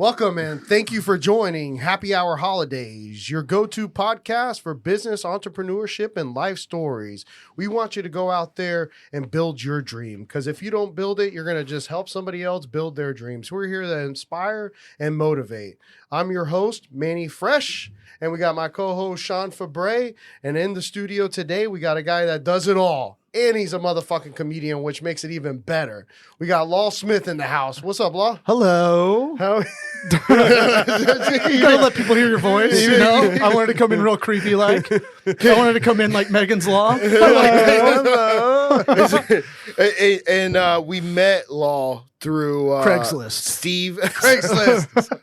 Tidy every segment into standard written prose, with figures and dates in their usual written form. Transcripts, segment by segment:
Welcome and thank you for joining Happy Hour Holidays, your go-to podcast for business, entrepreneurship, and life stories. We want you to go out there and build your dream, because if you don't build it, you're going to just help somebody else build their dreams. We're here to inspire and motivate. I'm your host, Manny Fresh, and we got my co-host, Sean Fabre, and in the studio today, we got a guy that does it all. And he's a motherfucking comedian, which makes it even better. We got Law Smith in the house. What's up, Law? Hello. How? You gotta let people hear your voice, you know? I wanted to come in real creepy like. I wanted to come in like Megan's Law. Hello. And we met Law through Craigslist. Steve. Craigslist.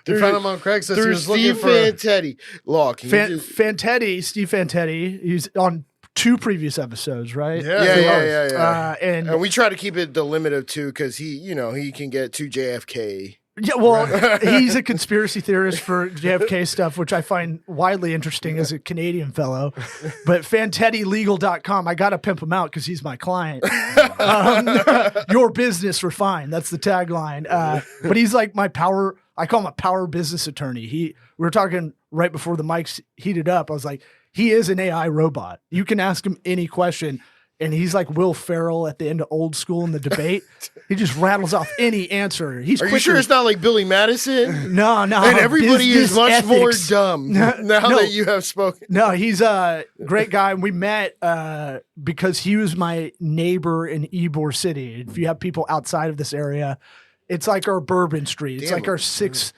You found him on Craigslist. Through Steve Fantetti. Law, can you just... Fantetti, Steve Fantetti, he's on 2 previous episodes, right? Yeah. And we try to keep it the limit of 2 because he can get 2 JFK. Yeah, well, he's a conspiracy theorist for JFK stuff, which I find widely interesting as a Canadian fellow. But FantettiLegal.com, I got to pimp him out because he's my client. Your business refined. That's the tagline. But he's like my power, I call him a power business attorney. We were talking right before the mics heated up. I was like, he is an AI robot. You can ask him any question. And he's like Will Ferrell at the end of Old School in the debate. He just rattles off any answer. Are you sure it's not like Billy Madison? No. And everybody is much more dumb now that you have spoken. No, he's a great guy. We met because he was my neighbor in Ybor City. If you have people outside of this area, it's like our Bourbon Street. It's like our 6th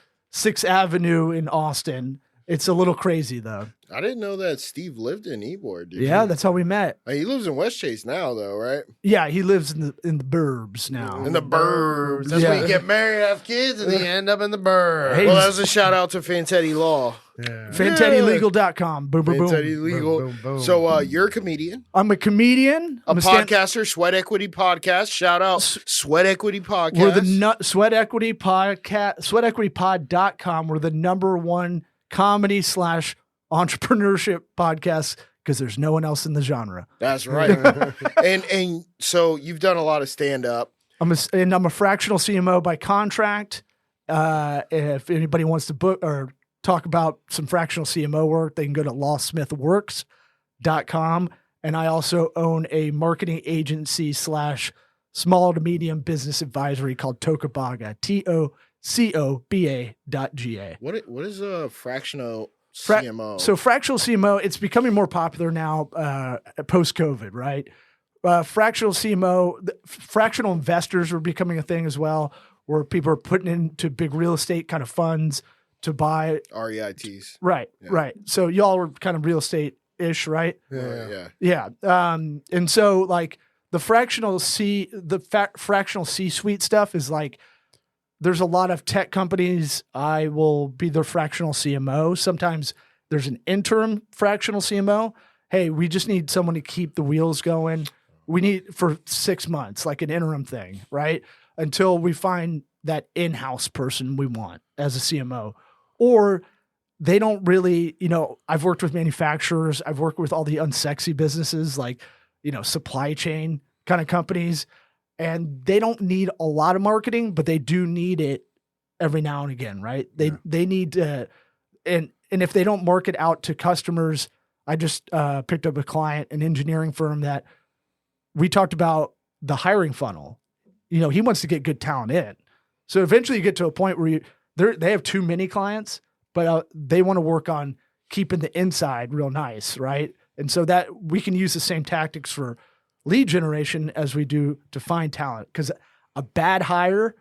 Avenue in Austin. It's a little crazy, though. I didn't know that Steve lived in Ybor. Yeah, that's how we met. He lives in West Chase now, though, right? Yeah, he lives in the burbs now. In the burbs. That's when you get married, have kids, and then you end up in the burbs. Well, that was a shout out to Fantetti Law. Yeah. FantettiLegal.com. Boom, boom, boom. Fantetti Legal. Boom, boom, boom. So you're a comedian. I'm a comedian. I'm a podcaster, Sweat Equity Podcast. Shout out Sweat Equity Podcast. We're the Sweat Equity Podcast, sweatequitypod.com. We're the #1 comedy / entrepreneurship podcast because there's no one else in the genre. That's right. and so you've done a lot of stand up. I'm a fractional CMO by contract. If anybody wants to book or talk about some fractional CMO work, they can go to lawsmithworks.com. And I also own a marketing agency / small to medium business advisory called Tocobaga, TOCOBA.GA. What is a fractional CMO? So fractional CMO, it's becoming more popular now post-COVID, right? Fractional CMO, fractional investors are becoming a thing as well, where people are putting into big real estate kind of funds to buy. REITs. Right. So y'all are kind of real estate-ish, right? Yeah. And so like the fractional C-suite stuff is like, there's a lot of tech companies. I will be their fractional CMO. Sometimes there's an interim fractional CMO. Hey, we just need someone to keep the wheels going. We need for 6 months, like an interim thing, right? Until we find that in-house person we want as a CMO. Or they don't really, I've worked with manufacturers. I've worked with all the unsexy businesses like, supply chain kind of companies. And they don't need a lot of marketing, but they do need it every now and again, right? They need to, and if they don't market out to customers, I just picked up a client, an engineering firm that we talked about the hiring funnel. He wants to get good talent in. So eventually you get to a point where they have too many clients, but they want to work on keeping the inside real nice, right? And so that we can use the same tactics for lead generation as we do to find talent, because a bad hire,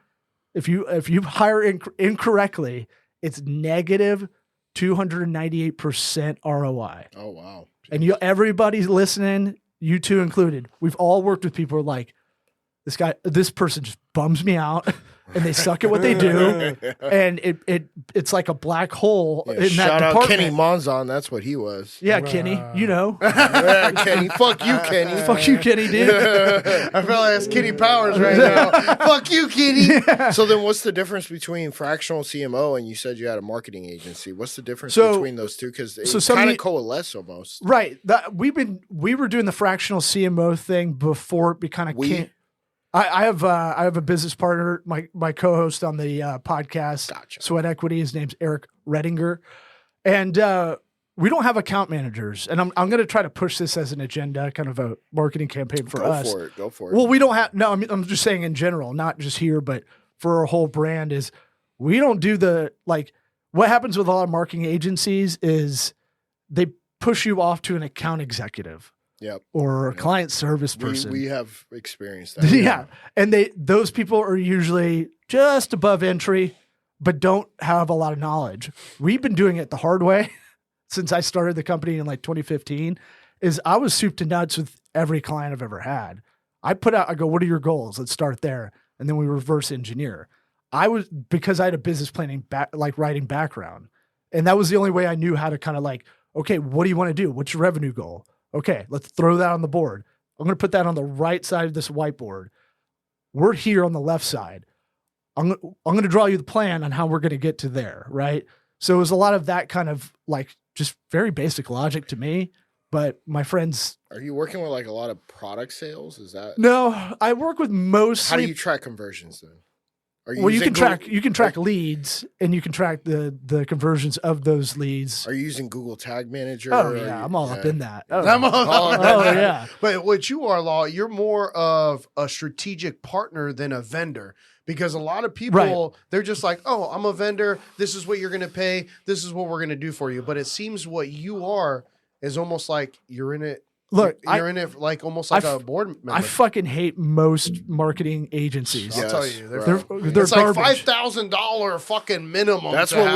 if you hire incorrectly, it's negative 298% ROI. Oh wow! And everybody's listening, you two included. We've all worked with people who are like, this person just bums me out, and they suck at what they do, and it's like a black hole in that department. Shout out Kenny Monzon, that's what he was. Yeah, Kenny, Yeah, Kenny, fuck you, Kenny. Fuck you, Kenny, dude. I feel like it's Kenny Powers right now. Fuck you, Kenny. So then what's the difference between fractional CMO and you said you had a marketing agency? What's the difference between those two? Because they kind of coalesce almost. Right. We were doing the fractional CMO thing before it kind of came. I have a business partner, my co-host on the podcast, Gotcha. Sweat Equity. His name's Eric Redinger, and we don't have account managers. And I'm going to try to push this as an agenda, kind of a marketing campaign for us. Go for it. Well, we don't have. No, I'm just saying in general, not just here, but for our whole brand. Is we don't do the like. What happens with a lot of marketing agencies is they push you off to an account executive. Yep. Or a client service person. We have experienced that. Yeah. And those people are usually just above entry, but don't have a lot of knowledge. We've been doing it the hard way since I started the company in like 2015, is I was soup to nuts with every client I've ever had. I go, what are your goals? Let's start there. And then we reverse engineer. Because I had a business planning writing background. And that was the only way I knew how to kind of like, okay, what do you want to do? What's your revenue goal? Okay, let's throw that on the board. I'm going to put that on the right side of this whiteboard. We're here on the left side. I'm going to draw you the plan on how we're going to get to there, right? So it was a lot of that kind of like just very basic logic to me. But my friends... Are you working with like a lot of product sales? Is that... No, I work with mostly... How do you track conversions then? You can track leads, and you can track the conversions of those leads. Are you using Google Tag Manager? Oh yeah, I'm all up in that. Oh, I'm all up in that. Yeah. But what you are, Law, you're more of a strategic partner than a vendor. Because a lot of people, they're just like, oh, I'm a vendor. This is what you're going to pay. This is what we're going to do for you. But it seems what you are is almost like you're in it. Look, you're in it like almost like a board member. I fucking hate most marketing agencies. I'll tell you, they're it's garbage. like $5,000 fucking minimum. That's what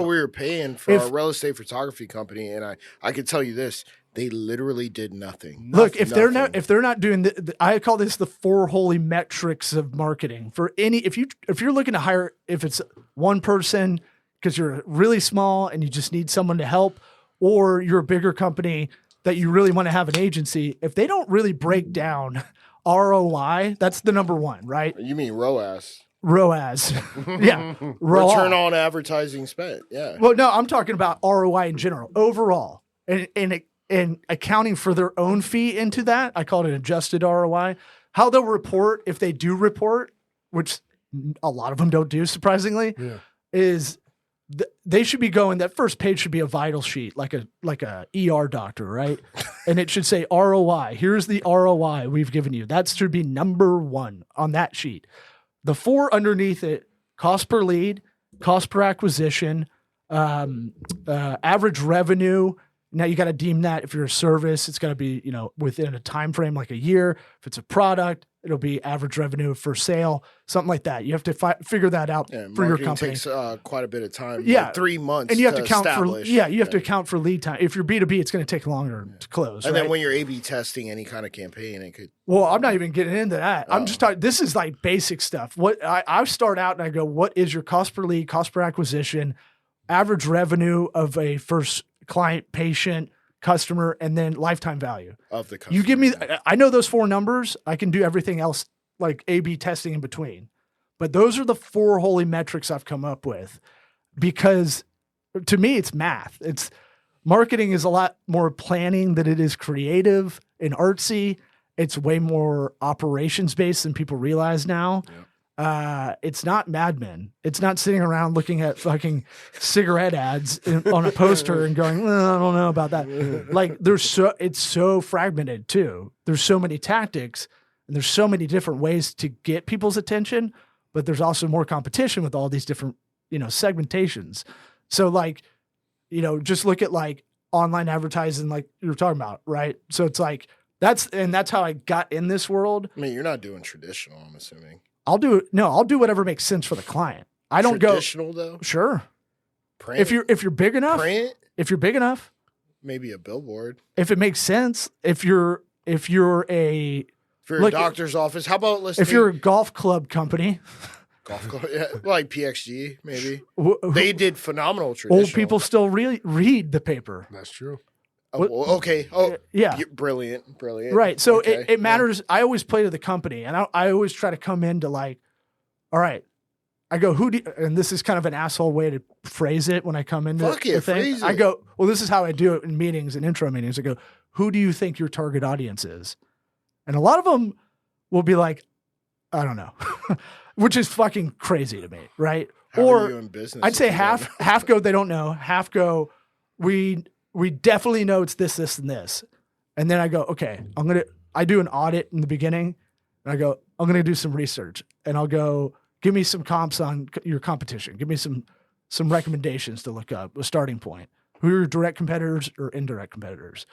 we were paying for our real estate photography company, and I could tell you this: they literally did nothing. Look, if they're not doing I call this the 4 holy metrics of marketing. For if you're looking to hire, if it's one person because you're really small and you just need someone to help, or you're a bigger company that you really want to have an agency, if they don't really break down ROI, that's the number one, right? You mean ROAS? ROAS. Yeah. Return on advertising spent. Yeah. Well, no, I'm talking about ROI in general, overall. And accounting for their own fee into that, I call it an adjusted ROI. How they'll report, if they do report, which a lot of them don't do, surprisingly, is they should be going, that first page should be a vital sheet, like a ER doctor, right? And it should say ROI. Here's the ROI we've given you. That should be number 1 on that sheet. The 4 underneath it, cost per lead, cost per acquisition, average revenue. Now you got to deem that if you're a service, it's got to be, within a time frame like a year. If it's a product, it'll be average revenue for sale, something like that. You have to figure that out for your company. Takes quite a bit of time. Yeah, like 3 months. And you have to count establish. you have to account for lead time. If you're B2B, it's going to take longer to close. And then when you're A/B testing any kind of campaign, it could. Well, I'm not even getting into that. I'm just talking. This is like basic stuff. What I start out and I go, what is your cost per lead, cost per acquisition, average revenue of a first client, patient, customer, and then lifetime value of the customer. You give me, I know those 4 numbers. I can do everything else like A/B testing in between. But those are the 4 holy metrics I've come up with, because to me, it's math. It's marketing is a lot more planning than it is creative and artsy. It's way more operations based than people realize now. Yeah. It's not Mad Men. It's not sitting around looking at fucking cigarette ads on a poster and going, I don't know about that. Like it's so fragmented too. There's so many tactics and there's so many different ways to get people's attention, but there's also more competition with all these different, segmentations. So like, just look at like online advertising, like you were talking about, right? So it's like, that's how I got in this world. I mean, you're not doing traditional, I'm assuming. I'll do whatever makes sense for the client. I don't traditional though. Sure. Print. If you're big enough. Print. If you're big enough. Maybe a billboard. If it makes sense. If you're a doctor's office, how about if you're a golf club company. Golf club, yeah, like PXG, maybe. They did phenomenal traditional. Old people still read the paper. That's true. Oh, okay. Oh, yeah. Brilliant. Right. So it matters. Yeah. I always play to the company, and I always try to come into like, all right, I go, and this is kind of an asshole way to phrase it when I come into the thing. I go, well, this is how I do it in meetings and intro meetings. I go, who do you think your target audience is? And a lot of them will be like, I don't know, which is fucking crazy to me, right? How or are you in business I'd say if you don't know? half go they don't know, half go we definitely know it's this, and this. And then I go, okay, I do an audit in the beginning and I go, I'm going to do some research and I'll go, give me some comps on your competition. Give me some recommendations to look up, a starting point. Who are your direct competitors or indirect competitors?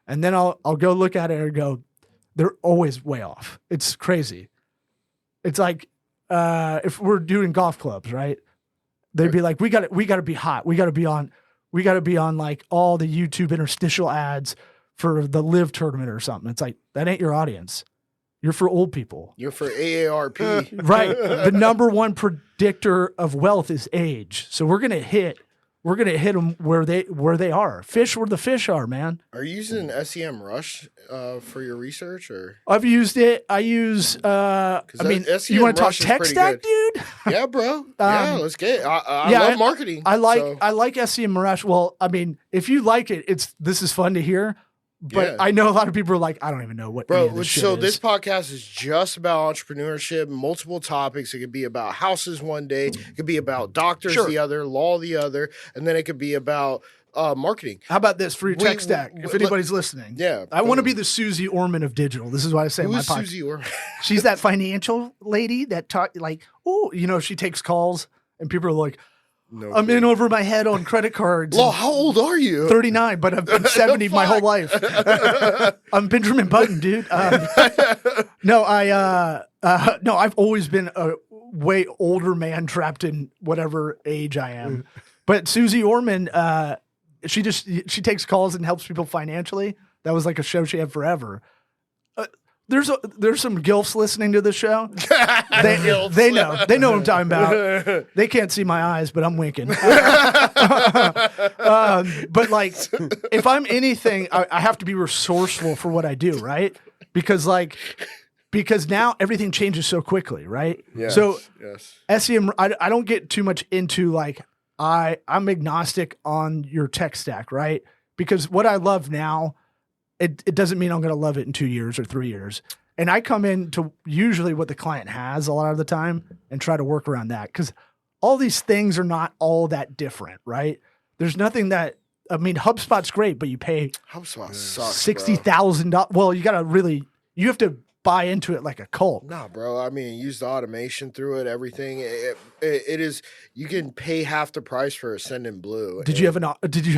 And then I'll go look at it and go, they're always way off. It's crazy. It's like, if we're doing golf clubs, right? They'd be like, we got to be hot. We got to be on like all the YouTube interstitial ads for the live tournament or something. It's like, that ain't your audience. You're for old people. You're for AARP. Right. The number one predictor of wealth is age. So we're going to hit them where they are. Fish where the fish are, man. Are you using SEM Rush for your research, or? I've used it. I use, I mean, you want to talk tech stack, dude? Yeah, bro. Yeah, let's get it. I love marketing. I like SEM Rush. Well, I mean, if you like it, this is fun to hear. But yeah. I know a lot of people are like, I don't even know what. Bro, so this podcast is just about entrepreneurship, multiple topics. It could be about houses one day, it could be about doctors the other, law the other, and then it could be about marketing. How about this for your tech stack? If anybody's listening, I want to be the Susie Orman of digital. This is what I say. Who's Susie Orman? She's that financial lady that talk like, oh, she takes calls, and people are like. No, I'm in over my head on credit cards. Well, how old are you? 39, but I've been 70 my whole life. I'm Benjamin Button, dude. I've always been a way older man trapped in whatever age I am. But Susie Orman, she takes calls and helps people financially. That was like a show she had forever. There's some gilfs listening to this show. They know what I'm talking about. They can't see my eyes, but I'm winking. But like, if I'm anything, I have to be resourceful for what I do, right? Because now everything changes so quickly, right? Yes, so yes. SEM, I don't get too much into like I'm agnostic on your tech stack, right? Because what I love now. It doesn't mean I'm going to love it in 2 years or 3 years. And I come in to usually what the client has a lot of the time and try to work around that. Because all these things are not all that different, right? There's nothing that, I mean, HubSpot's great, but you pay HubSpot sucks, $60,000. Well, you have to buy into it like a cult. Nah, bro. I mean, use the automation through it, everything. It is, you can pay half the price for Ascendant-Blue. Did you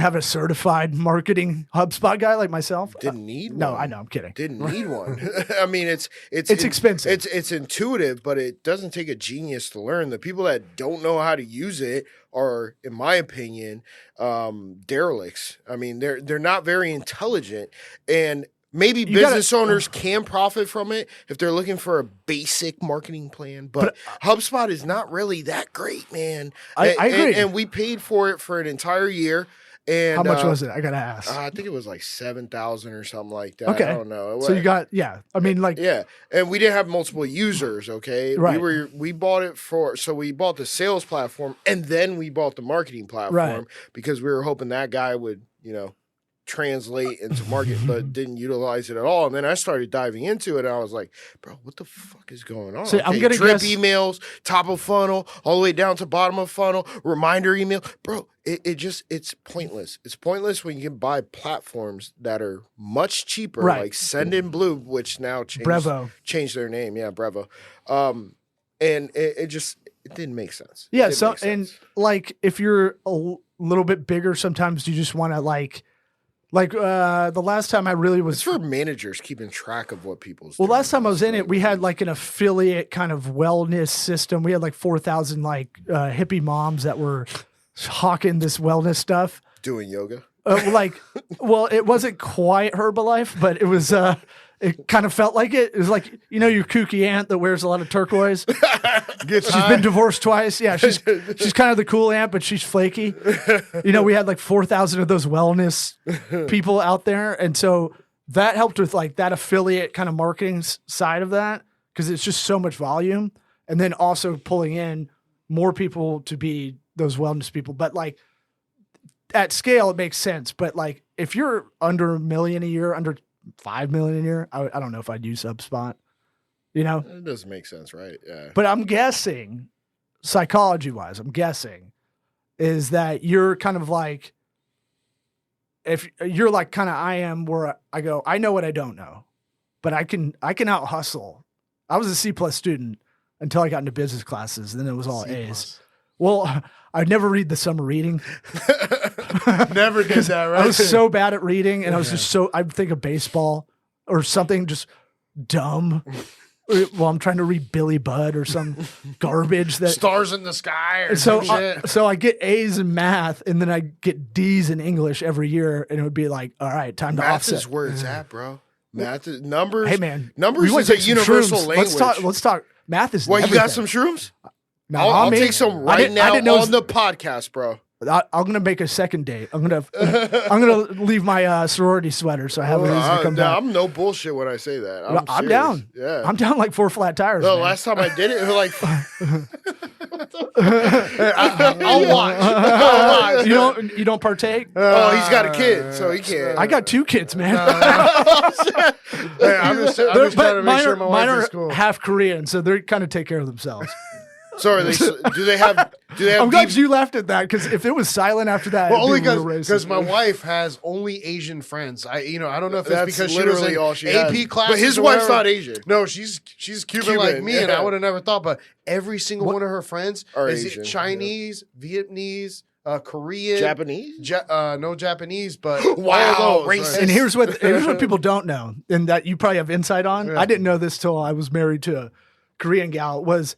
have a certified marketing HubSpot guy like myself? Didn't need one. No, I know, I'm kidding. Didn't need one. I mean, it's expensive. It's intuitive, but it doesn't take a genius to learn. The people that don't know how to use it are, in my opinion, derelicts. I mean, they're not very intelligent, and maybe business owners can profit from it if they're looking for a basic marketing plan, but HubSpot is not really that great, man. I agree. And we paid for it for an entire year. And how much was it? I gotta ask. I think it was like $7,000 or something like that. Okay. I don't know. So you got I mean, like and we didn't have multiple users. Okay, right. We bought it we bought the sales platform and then we bought the marketing platform because we were hoping that guy would translate into market, but didn't utilize it at all. And then I started diving into it, and I was like, bro, what the fuck is going on? So I'm gonna drip emails, top of funnel, all the way down to bottom of funnel, reminder email. Bro, it's pointless. It's pointless when you can buy platforms that are much cheaper, like Ascendant-Blue, which now changed their name. Yeah, Brevo. And it didn't make sense. Yeah, and like if you're a little bit bigger, sometimes you just want to like the last time I really was... It's for managers keeping track of what people's Well, last time I was in it, we had like an affiliate kind of wellness system. We had like 4,000 hippie moms that were hawking this wellness stuff. Doing yoga? It wasn't quite Herbalife, but it was... It kind of felt like it. It was like, your kooky aunt that wears a lot of turquoise. She's been divorced twice. Yeah, she's kind of the cool aunt, but she's flaky. We had like 4,000 of those wellness people out there. And so that helped with like that affiliate kind of marketing side of that because it's just so much volume. And then also pulling in more people to be those wellness people. But like at scale, it makes sense. But like if you're under $1 million a year, under $5 million a year, I don't know if I'd use HubSpot. You know, It doesn't make sense, right? Yeah. but I'm guessing, psychology wise, is that you're kind of like, if you're like kind of I am, where I go, I know what I don't know, but I can out hustle. I was a C+ student until I got into business classes, and then it was all A's. Well, I'd never read the summer reading. Never did that, right? I was so bad at reading, and I was just I'd think of baseball or something just dumb. Well, I'm trying to read Billy Budd or some garbage that Stars in the Sky or so some shit. so I get A's in math, and then I get D's in English every year, and it would be like, all right, time to Math offset. is where it's at, bro. Math is numbers. Hey man, numbers we is a universal shrooms. language. Let's talk. Math is. Well, you got everything. some shrooms? No, I'll me. take some I right didn't now know on the podcast, bro. I'm gonna make a second date. I'm gonna leave my sorority sweater so I have a reason to come down. I'm no bullshit when I say that. I'm serious. down. Yeah. I'm down like 4 flat tires. The man. last time I did it was like I'll watch. I'll watch. You don't partake. oh, he's got a kid, so he can't. I got 2 kids, man. Hey, I'm just trying to make sure my mine wife are is cool. half Korean, so they kind of take care of themselves. Sorry, do they have I'm glad you laughed at that, because if it was silent after that, Well, only it'd be real racist. because my wife has only Asian friends. I don't know if it's That's because she literally was in all she AP has. classes. But his or wife's whatever. not Asian. No, she's Cuban like me, and yeah. I would have never thought. But every single one of her friends Are is Asian, Chinese, Vietnamese, Korean, Japanese? no Japanese, but Wow, all those, racist. And here's what people don't know, and that you probably have insight on. Yeah. I didn't know this till I was married to a Korean gal. Was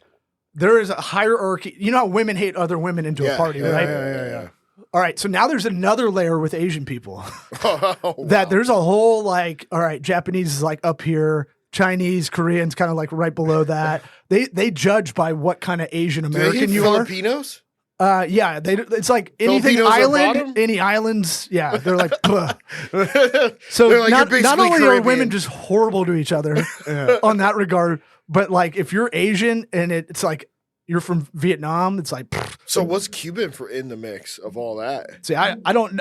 there is a hierarchy? You know how women hate other women into a party, right? Yeah. All right, so now there's another layer with Asian people Oh, that there's a whole like, all right, Japanese is like up here, Chinese, Koreans kind of like right below that. They judge by what kind of Asian Do they American hate you Filipinos? are. Yeah, it's like anything Filipinos are island, bottom? any islands. Yeah, they're like. Ugh. So They're like, not, you're not basically only are Caribbean. women just horrible to each other on that regard, but like if you're Asian and it's like you're from Vietnam, it's like. So what's Cuban for in the mix of all that? See, I don't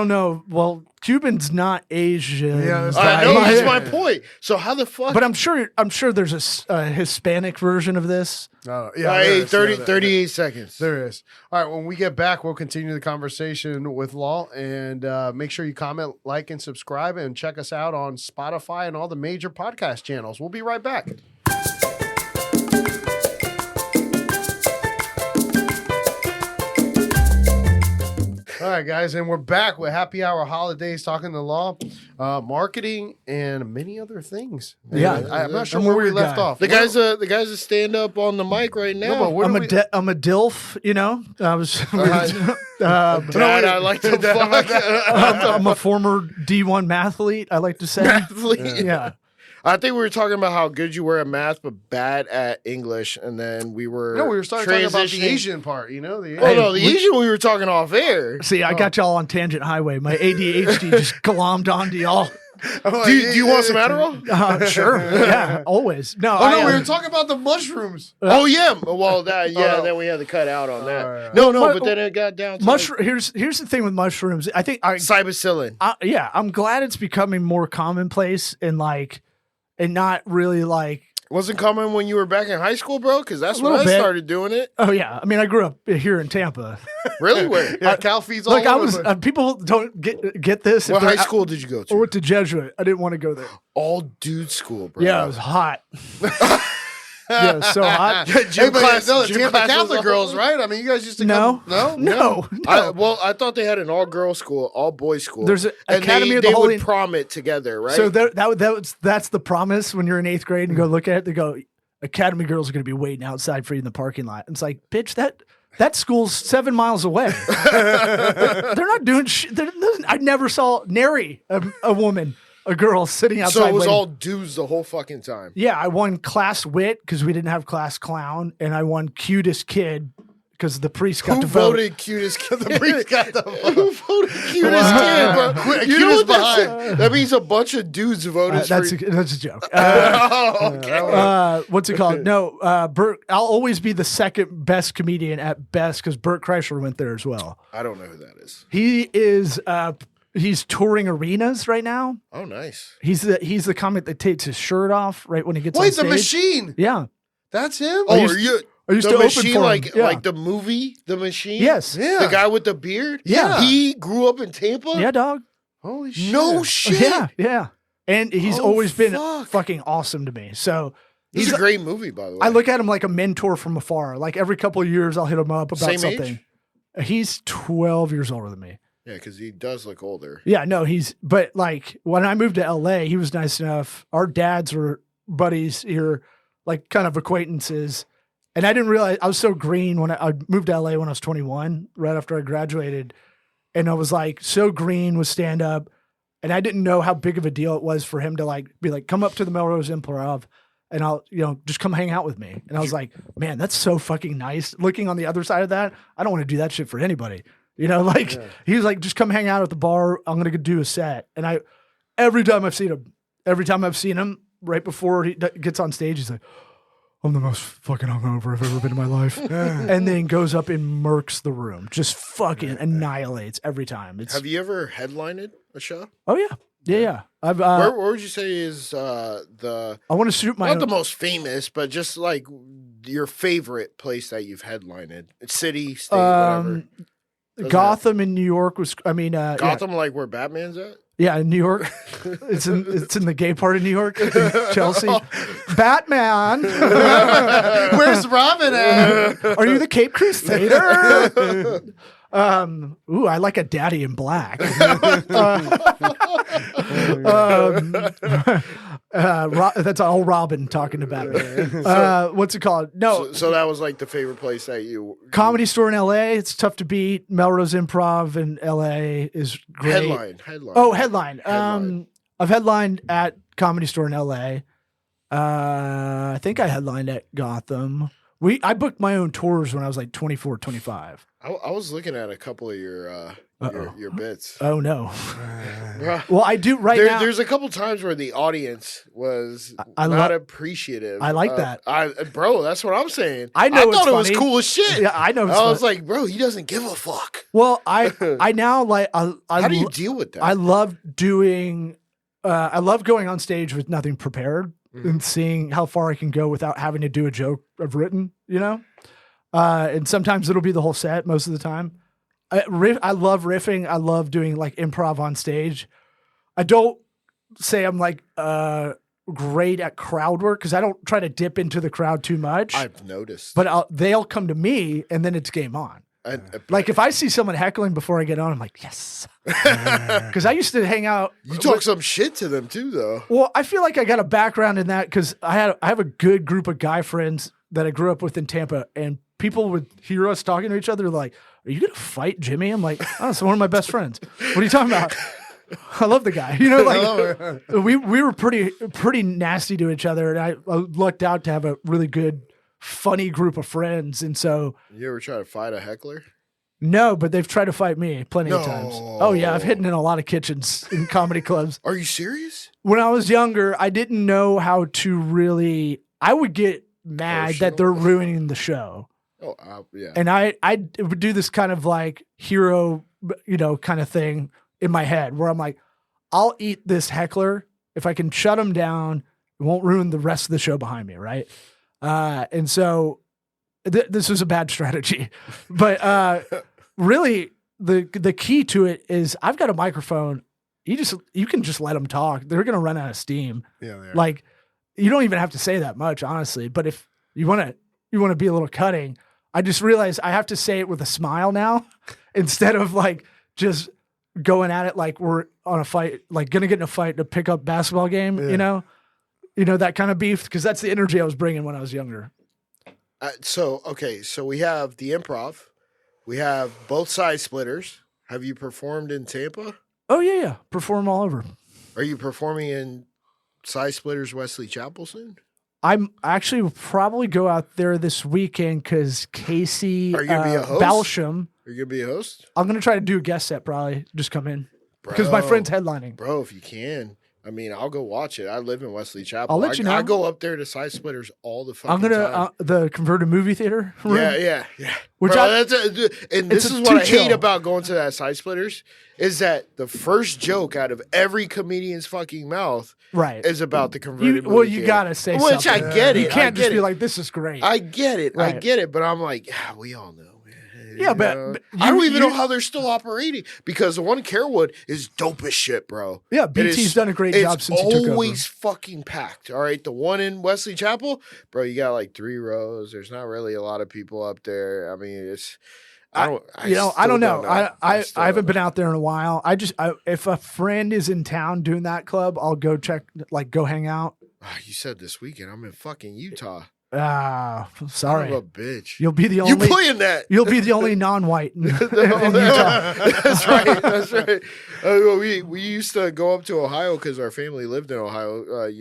know. Well, Cuban's not Asian. Yeah, that's I right. know, Yeah. that's my point. So how the fuck? But I'm sure there's a Hispanic version of this. Yeah, Hey, there is, 38 seconds. There is. All right, when we get back, we'll continue the conversation with Law, and make sure you comment, like, and subscribe, and check us out on Spotify and all the major podcast channels. We'll be right back. All right, guys, and we're back with Happy Hour Holidays, talking to Law, marketing, and many other things. Yeah. And I'm not sure I'm a where we weird left guy. off. The guy's a stand up on the mic right now. No, but what I'm do we- I'm a DILF, you know. I was. Dad, I like to fuck. I'm a former D1 mathlete. I like to say. Athlete. Yeah. I think we were talking about how good you were at math, but bad at English, and then we were No, we were starting talking about the transitioning- Asian part, you know? Oh no, the Asian we were talking off air. See, I got y'all on tangent highway. My ADHD just glommed onto y'all. Do you want some Adderall? Sure. Yeah. Always. No. Oh, no, I, we were talking about the mushrooms. Oh yeah. Well, that no. then we had to cut out on that. right. No, Well, but then it got down to mushroom. Here's the thing with mushrooms. I think psilocybin. yeah, I'm glad it's becoming more commonplace and not really like. Wasn't common when you were back in high school, bro? Because that's A when I little bit. started doing it. Oh yeah, I mean I grew up here in Tampa. Really? Where? Yeah, Cal feeds all Like I over was, the place. people don't get this. if What they're high out- school did you go I to? went to Jesuit. I didn't want to go there. All dude school, bro. Yeah, it was hot. Yeah, it was so hot. Hey, Gym but class, no, the gym Tampa class was Catholic all- girls, right? I mean, you guys used to No, come. no. I thought they had an all-girls school, all-boys school. There's an and Academy they, of the they Holy. would prom it together, right? So that's the promise when you're in 8th grade and go look at it. They go, Academy girls are going to be waiting outside for you in the parking lot. And it's like, bitch, that school's 7 miles away. They're not doing shit. I never saw nary a woman, a girl sitting outside. so it was waiting. all dudes the whole fucking time. Yeah, I won class wit because we didn't have class clown, and I won cutest kid because the priest got Who to vote. voted cutest kid? The priest got the Who voted cutest Wow. kid, bro? Cutest You know what behind. that means? A bunch of dudes voted That's for. that's a joke. Oh, okay. What's it called? No, Bert. I'll always be the second best comedian at best because Bert Kreischer went there as well. I don't know who that is. He is He's touring arenas right now. Oh, nice. He's the comic that takes his shirt off right when he gets on Wait, stage. the machine. Yeah. That's him? Oh, I used the to open machine, for him. like Yeah. like the movie, The Machine? Yes. Yeah. The guy with the beard? Yeah. He grew up in Tampa? Yeah, dog. Holy shit. No shit. Yeah. And he's Oh, always been fuck. fucking awesome to me. So He's a great movie, by the way. I look at him like a mentor from afar. Like every couple of years, I'll hit him up about Same something. age? He's 12 years older than me. Yeah, because he does look older. Yeah, no, but like when I moved to LA, he was nice enough. Our dads were buddies here, like kind of acquaintances. And I didn't realize I was so green when I moved to LA when I was 21, right after I graduated. And I was like so green with stand up. And I didn't know how big of a deal it was for him to like be like, come up to the Melrose Improv and I'll, just come hang out with me. And I was like, man, that's so fucking nice. Looking on the other side of that, I don't want to do that shit for anybody. He was like, just come hang out at the bar. I'm going to go do a set. And every time I've seen him right before he gets on stage, he's like, I'm the most fucking hungover I've ever been in my life. And then goes up and murks the room. Just fucking annihilates every time. Have you ever headlined a show? Oh, yeah. Yeah. I've Where would you say is I want to shoot my not own. the most famous, but just like your favorite place that you've headlined? City, state, whatever. Gotham in New York was, Gotham, like where Batman's at? Yeah, in New York. It's in the gay part of New York, Chelsea. Batman. Where's Robin at? Are you the Cape Crusader? I like a daddy in black. That's all Robin talking about it. What's it called? No. So that was like the favorite place that Comedy Store in LA. It's tough to beat. Melrose Improv in LA is great. Headline. Oh, headline. I've headlined at Comedy Store in LA. I think I headlined at Gotham. I booked my own tours when I was like 24, 25. I was looking at a couple of your bits. Oh no. Well, I do now. There's a couple times where the audience was not appreciative. I like that. Bro, that's what I'm saying. I thought it was cool as shit. Yeah, I know. I was like, bro, he doesn't give a fuck. Well, I now like. How do you deal with that? I love doing. I love going on stage with nothing prepared and seeing how far I can go without having to do a joke I've written. And sometimes it'll be the whole set. Most of the time, I love riffing. I love doing like improv on stage. I don't say I'm like great at crowd work because I don't try to dip into the crowd too much. I've noticed, but they'll come to me and then it's game on. Like if I see someone heckling before I get on, I'm like, yes, because I used to hang out. You talk some shit to them too, though. Well, I feel like I got a background in that because I have a good group of guy friends that I grew up with in Tampa, and people would hear us talking to each other like, are you going to fight Jimmy? I'm like, oh, it's one of my best friends. What are you talking about? I love the guy. We were pretty nasty to each other, and I lucked out to have a really good, funny group of friends. And so, you ever try to fight a heckler? No, but they've tried to fight me plenty of times. Oh yeah, I've hidden in a lot of kitchens in comedy clubs. Are you serious? When I was younger, I didn't know how to really. I would get mad that they're ruining the show. Oh, yeah. And I would do this kind of like hero, kind of thing in my head where I'm like, I'll eat this heckler if I can shut him down. It won't ruin the rest of the show behind me, right? And so this was a bad strategy, but really the key to it is I've got a microphone. You can just let them talk. They're going to run out of steam. Yeah, they are. Like you don't even have to say that much, honestly. But if you want to be a little cutting, I just realized I have to say it with a smile now instead of like just going at it like we're on a fight, like going to get in a fight to pick up basketball game, that kind of beef. Cause that's the energy I was bringing when I was younger. So we have the improv, we have both side splitters. Have you performed in Tampa? Oh yeah. Perform all over. Are you performing in Side Splitters Wesley Chapel soon? I'm actually will probably go out there this weekend because Casey Are you gonna be a host? Balsham. Are you gonna be a host? I'm gonna try to do a guest set probably. Just come in because my friend's headlining. Bro, if you can. I mean, I'll go watch it. I live in Wesley Chapel. I'll let you know. I go up there to Side Splitters all the fucking I'm gonna time. the converted movie theater. Room, Yeah. Which Bro, and this is what I hate chill. about going to that Side Splitters is that the first joke out of every comedian's fucking mouth right is about the converted movie Well, you theater. gotta say Which something. I get it. You can't I just get be it. like, "This is great." I get it. Right. I get it. But I'm like, we all know. Yeah, but I don't even know how they're still operating because the one in Carewood is dope as shit, bro. Yeah, BT's done a great job since he took over. It's always fucking packed. All right, the one in Wesley Chapel, bro, you got like 3 rows. There's not really a lot of people up there. I mean, it's. I don't know. I haven't been know. out there in a while. If a friend is in town doing that club, I'll go check, like go hang out. You said this weekend. I'm in fucking Utah. Sorry. Son of a bitch. You'll be the You only. playing that? You'll be the only non-white in Utah. That's right. That's right. We used to go up to Ohio because our family lived in Ohio.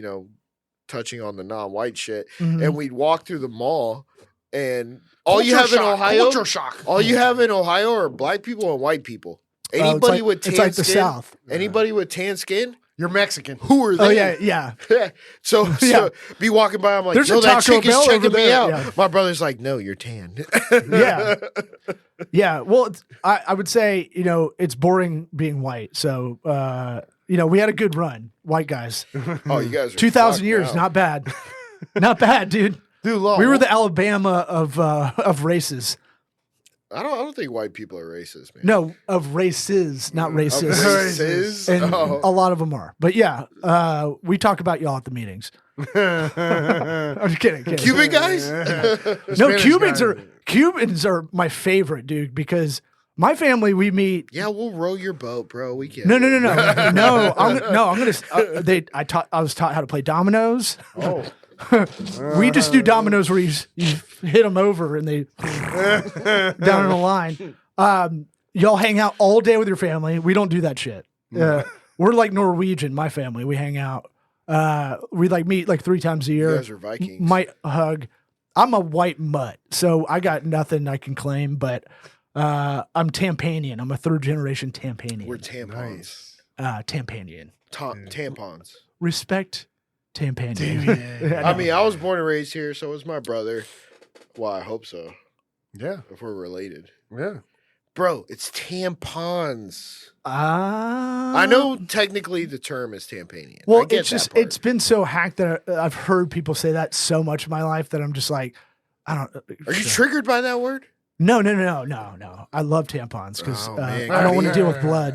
Touching on the non-white shit, Mhm. and we'd walk through the mall, and all you Culture have in shock, Ohio, culture shock. all you have in Ohio are black people and white people. Anybody with tan it's like skin, the South. anybody with tan skin, You're Mexican. who are Oh they? yeah. So Yeah. be walking by, I'm like, There's no, a that Taco chick is Bell checking over me there, out. yeah. My brother's like, no, you're tan. Yeah. Yeah. Well, I would say, it's boring being white. So, we had a good run, white guys. Oh, you guys are 2,000 fucked years, now. not bad. Not bad, dude. Dude, look, We were the Alabama of races. I don't think white people are racist, man. No, of races, not Of racist. races? And Oh. a lot of them are. But yeah, we talk about y'all at the meetings. I'm just kidding. Cuban guys? No, Spanish Cubans are my favorite, dude, because my family, we meet. Yeah, we'll row your boat, bro. We can. No. I'm gonna. I was taught how to play dominoes. Oh. We just do dominoes where you hit them over and they down in a line. Y'all hang out all day with your family. We don't do that shit. We're like Norwegian. My family, we hang out. We meet 3 times a year. You guys are Vikings. Might hug. I'm a white mutt, so I got nothing I can claim. But I'm Tampanian. I'm a 3rd generation Tampanian. We're tampons. Tampanian. Tampons. Respect Tampanian. I mean, I was born and raised here, so was my brother. Well, I hope so. Yeah. If we're related. Yeah. Bro, it's tampons. I I know technically the term is tampanian. Well, I get it's that just part. it's been so hacked that I've heard people say that so much in my life that I'm just like, I don't. Are you triggered by that word? No. I love tampons because Oh, man. I don't want to deal with blood.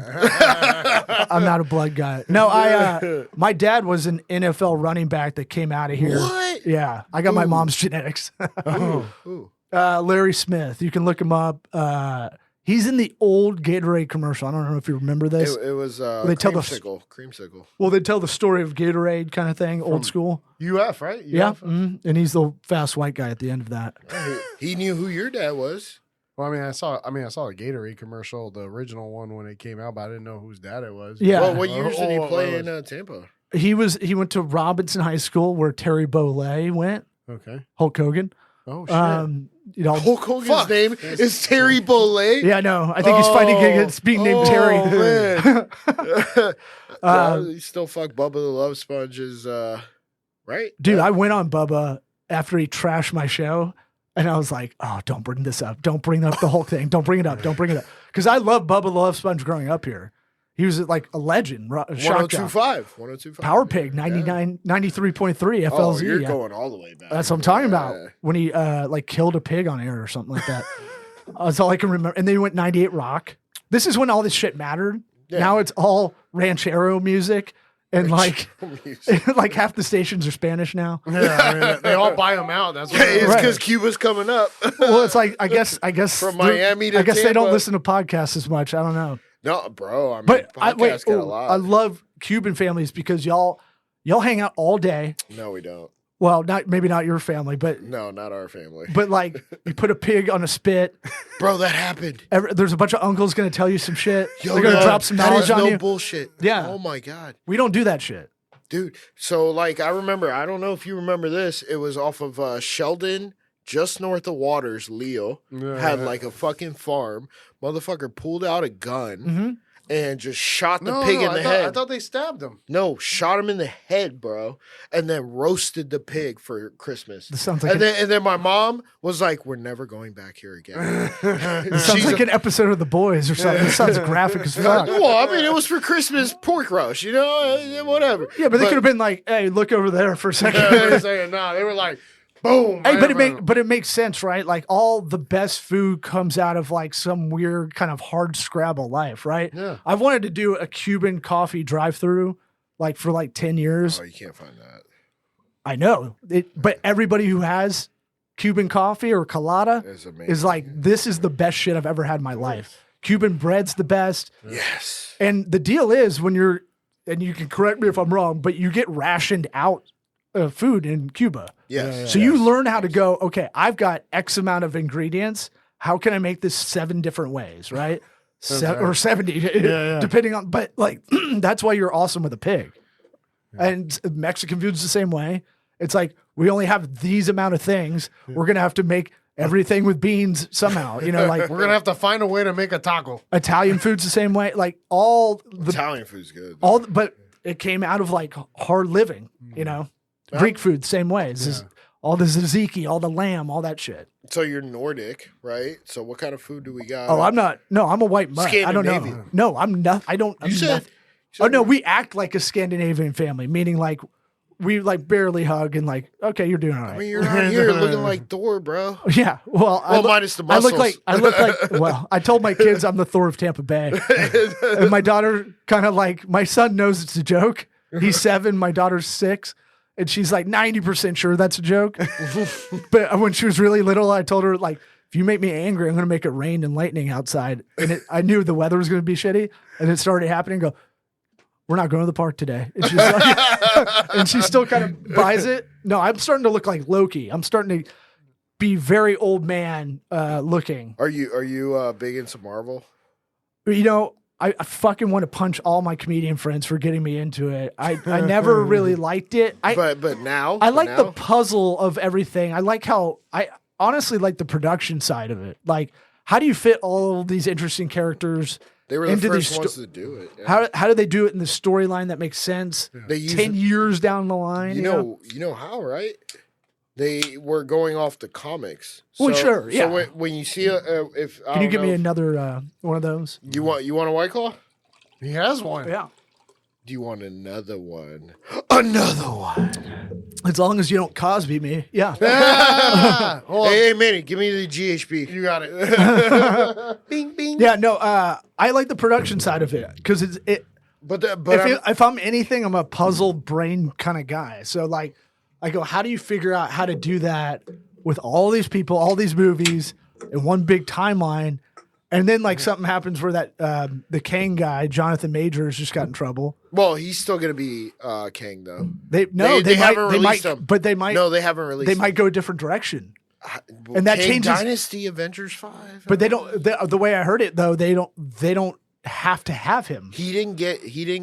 I'm not a blood guy. No, my dad was an NFL running back that came out of here. What? Yeah, I got my Ooh. mom's genetics. Ooh. Larry Smith, you can look him up. He's in the old Gatorade commercial. I don't know if you remember this. It was they tell the- creamsicle. Well, they tell the story of Gatorade kind of thing, old school. UF, right? Yeah, UF? and he's the fast white guy at the end of that. He knew who your dad was. Well, I saw the Gatorade commercial, the original one when it came out, but I didn't know whose dad it was. Yeah. Well, what years did he Oh, play oh, in Tampa? He went to Robinson High School where Terry Bollea went. Okay. Hulk Hogan. Oh shit. Hulk Hogan's Fuck. name is Terry Bollea. Yeah, I know. I think he's fighting against being named Terry. Man. He still fuck Bubba the Love Sponge's, right? Dude, I went on Bubba after he trashed my show, and I was like, "Oh, don't bring this up. Don't bring up the Hulk thing. Don't bring it up. Don't bring it up." Because I loved Bubba the Love Sponge growing up here. He was like a legend. Shock jock. 1025. Power Pig, 93.3 FLZ. Oh, you're yeah. going all the way back. That's what I'm talking about. Yeah. When he killed a pig on air or something like that. That's all I can remember. And then he went 98 Rock. This is when all this shit mattered. Yeah. Now it's all ranchero music. And like half the stations are Spanish now. Yeah, they all buy them out. That's what Hey, it's Right. because Cuba's coming up. Well, it's like I guess From Miami to I guess they don't Tampa. listen to podcasts as much. I don't know. No, bro. I mean, But podcasts got a lot. I love Cuban families because y'all hang out all day. No, we don't. Well, maybe not your family, but No, not our family. like you put a pig on a spit. Bro, that happened. There's a bunch of uncles going to tell you some shit. Yo, They're going to no, drop some that knowledge is on no you. bullshit. Yeah. Oh my God. We don't do that shit. Dude. So like I remember, I don't know if you remember this. It was off of Sheldon, just north of Waters. Leo had like a fucking farm. Motherfucker pulled out a gun. Mm-hmm. and just shot the No, pig no, in the I head. thought they stabbed him. No, shot him in the head, bro, and then roasted the pig for Christmas. This sounds like And then my mom was like, "We're never going back here again." This sounds like an episode of The Boys or something. It sounds graphic as fuck. Well, I mean, it was for Christmas pork roast, whatever. Yeah, but they could have been like, "Hey, look over there for a second." No, they were like, boom. Hey, but it makes sense, right? Like all the best food comes out of like some weird kind of hard scrabble life, right? Yeah. I've wanted to do a Cuban coffee drive-through like for like 10 years. Oh, you can't find that. I know it, but everybody who has Cuban coffee or colada It's amazing. is like, this is the best shit I've ever had in my life. Cuban bread's the best. Yes. And the deal is when you're, and you can correct me if I'm wrong, but you get rationed out food in Cuba. Yes. So you learn how to go, okay, I've got X amount of ingredients. How can I make this 7 different ways, right? Or 70, depending on, but like, that's why you're awesome with a pig. And Mexican food's the same way. It's like, we only have these amount of things. We're going to have to make everything with beans somehow, like We're going to have to find a way to make a taco. Italian food's the same way. Like all the, Italian food's good. but it came out of like hard living, Greek food, same way. It's just all the tzatziki, all the lamb, all that shit. So you're Nordic, right? So what kind of food do we got? Oh, I'm not. No, I'm a white mutt. I don't know. Scandinavian. No, I'm not. I don't. I'm You said. nothing. Oh no, we act like a Scandinavian family, meaning like we like barely hug and like, okay, you're doing all right. I mean, you're out here looking like Thor, bro. Yeah. Well, Minus the muscles. I look like. Well, I told my kids I'm the Thor of Tampa Bay, and my daughter kind of like, my son knows it's a joke. He's 7, my daughter's 6. And she's like 90% sure that's a joke. But when she was really little, I told her, like, if you make me angry, I'm going to make it rain and lightning outside. And I knew the weather was going to be shitty. And it started happening. Go, we're not going to the park today. And she's like, and she still kind of buys it. No, I'm starting to look like Loki. I'm starting to be very old man looking. Are you big into Marvel? I fucking want to punch all my comedian friends for getting me into it. I never really liked it. But now I like the puzzle of everything. I like how I honestly like the production side of it. Like, how do you fit all of these interesting characters? They were the into first these ones to do it. Yeah. How do they do it in the storyline that makes sense? They use 10 years down the line. You know how, right? They were going off the comics. Well, sure, yeah. So when you see Can you give me another one of those? You want a White Claw? He has one. Yeah. Do you want another one? Another one. As long as you don't Cosby me. Yeah. Hey, Manny, give me the GHB. You got it. Bing, bing. Yeah, no, I like the production side of it because if I'm anything, I'm a puzzle brain kind of guy. So like, I go, how do you figure out how to do that with all these people, all these movies in one big timeline? And then like something happens where that the Kang guy, Jonathan Majors, just got in trouble. Well, he's still gonna be Kang though. They haven't released him. But they might. No, they haven't released. They him. might go a different direction. And that Kang changes- Dynasty, Avengers 5. But they don't. The way I heard it though, they don't have to have him. He didn't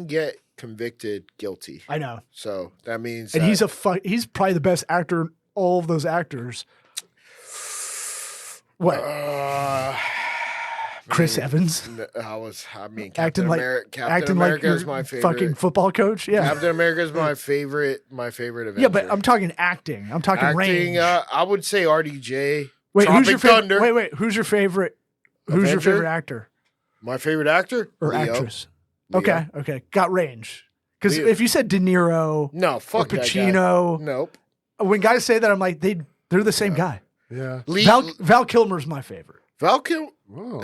get convicted guilty. I know. So that means And he's he's probably the best actor in all of those actors. What? Chris Evans Captain acting America like is your my favorite. fucking football coach. Yeah, Captain America is my favorite Avenger. yeah, but I'm talking acting. I'm talking range. I would say RDJ. Wait, Tropic who's your favorite? Thunder. Wait, who's your favorite? Who's your Avenger? favorite actor My favorite actor or Leo. actress? Leo. Okay, got range. Because Leo. if you said De Niro, No, or fuck that guy. Pacino, Nope. when guys say that, I'm like, they're the same guy. Yeah. Val Kilmer's my favorite. Val Kilmer. Oh.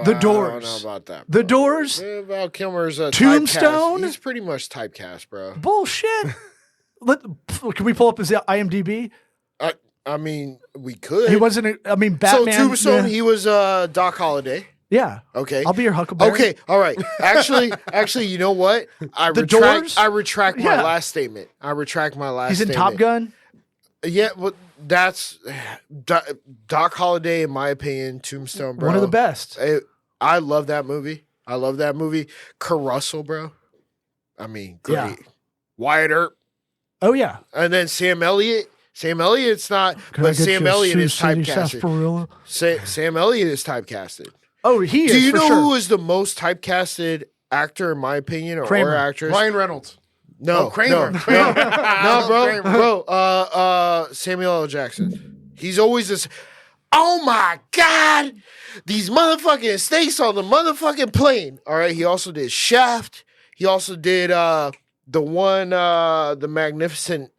The I Doors. don't know about that. The bro. Doors? Val Kilmer's a Tombstone? typecast. He's pretty much typecast, bro. Bullshit. Can we pull up his IMDb? I mean, we could. He wasn't. Batman. So Tombstone, yeah. he was Doc Holliday. Yeah. Okay. I'll be your Huckleberry. Okay. All right. Actually, you know what? Doors? I retract my Yeah. last statement. He's in Top Gun. Yeah, well, that's Doc Holliday, in my opinion. Tombstone, bro. One of the best. I love that movie. Kurt Russell, bro. I mean, great. Yeah. Wyatt Earp. Oh yeah. And then Sam Elliott. Sam Elliott's not, Can I but get Sam you a Elliott is Sioux City typecasted. sarsaparilla? Sam Elliott is typecasted. Oh, he is. Do you for know sure. who is the most typecasted actor, in my opinion, or Kramer. actress? Ryan Reynolds. No, Oh, Kramer. no, Kramer. no, bro. Samuel L. Jackson. He's always this. Oh my God, these motherfucking steaks on the motherfucking plane. All right. He also did Shaft. He also did the one, the Magnificent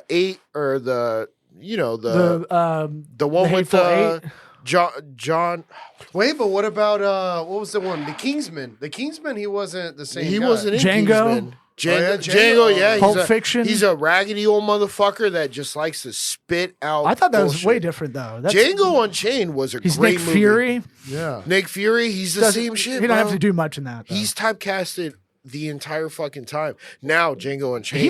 Eight, or the one with Hateful Eight. John. Wait, but what about what was the one? The Kingsman. The Kingsman. He wasn't the same. He guy. wasn't in Django? Kingsman. yeah, Django, yeah. Pulp Fiction? He's a raggedy old motherfucker that just likes to spit out. I thought that was bullshit. way different though. That's, Django Unchained was a he's great Nick movie. Fury. Yeah. Nick Fury, he's the Doesn't- same shit. He don't bro. have to do much in that. Though. He's typecasted the entire fucking time. Now Django Unchained.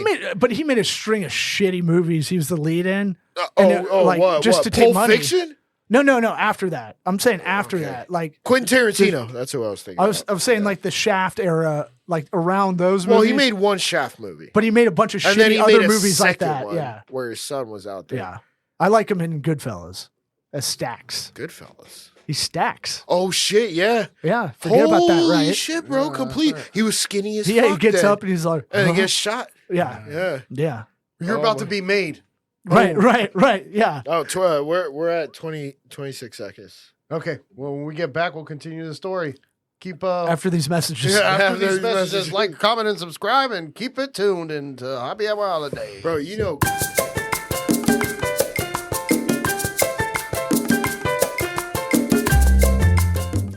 He made a string of shitty movies. He was the lead in. What? Just what? to take Pulp money. Fiction? No. After that, I'm saying after that, like Quentin Tarantino. That's who I was thinking. I was saying, like the Shaft era, like around those well, movies. he made one Shaft movie, but he made a bunch of and then shitty he made other a movies like second that. one Yeah, where his son was out there. yeah. I like him in Goodfellas as Stacks. Goodfellas. He Stacks. Oh shit, yeah. Yeah, forget about that, Holy right? shit, bro. Yeah, Complete. right. He was skinny as Yeah, fuck. he gets then. up and he's like, and he huh? gets shot. Yeah, Yeah. You're Oh, about my- to be made. right. Yeah. Oh, we're at 26 seconds. Okay. Well, when we get back, we'll continue the story. Keep After these messages. yeah, after after these these messages, messages. like, comment, and subscribe, and keep it tuned into Happy Hour Holiday. Bro, you know.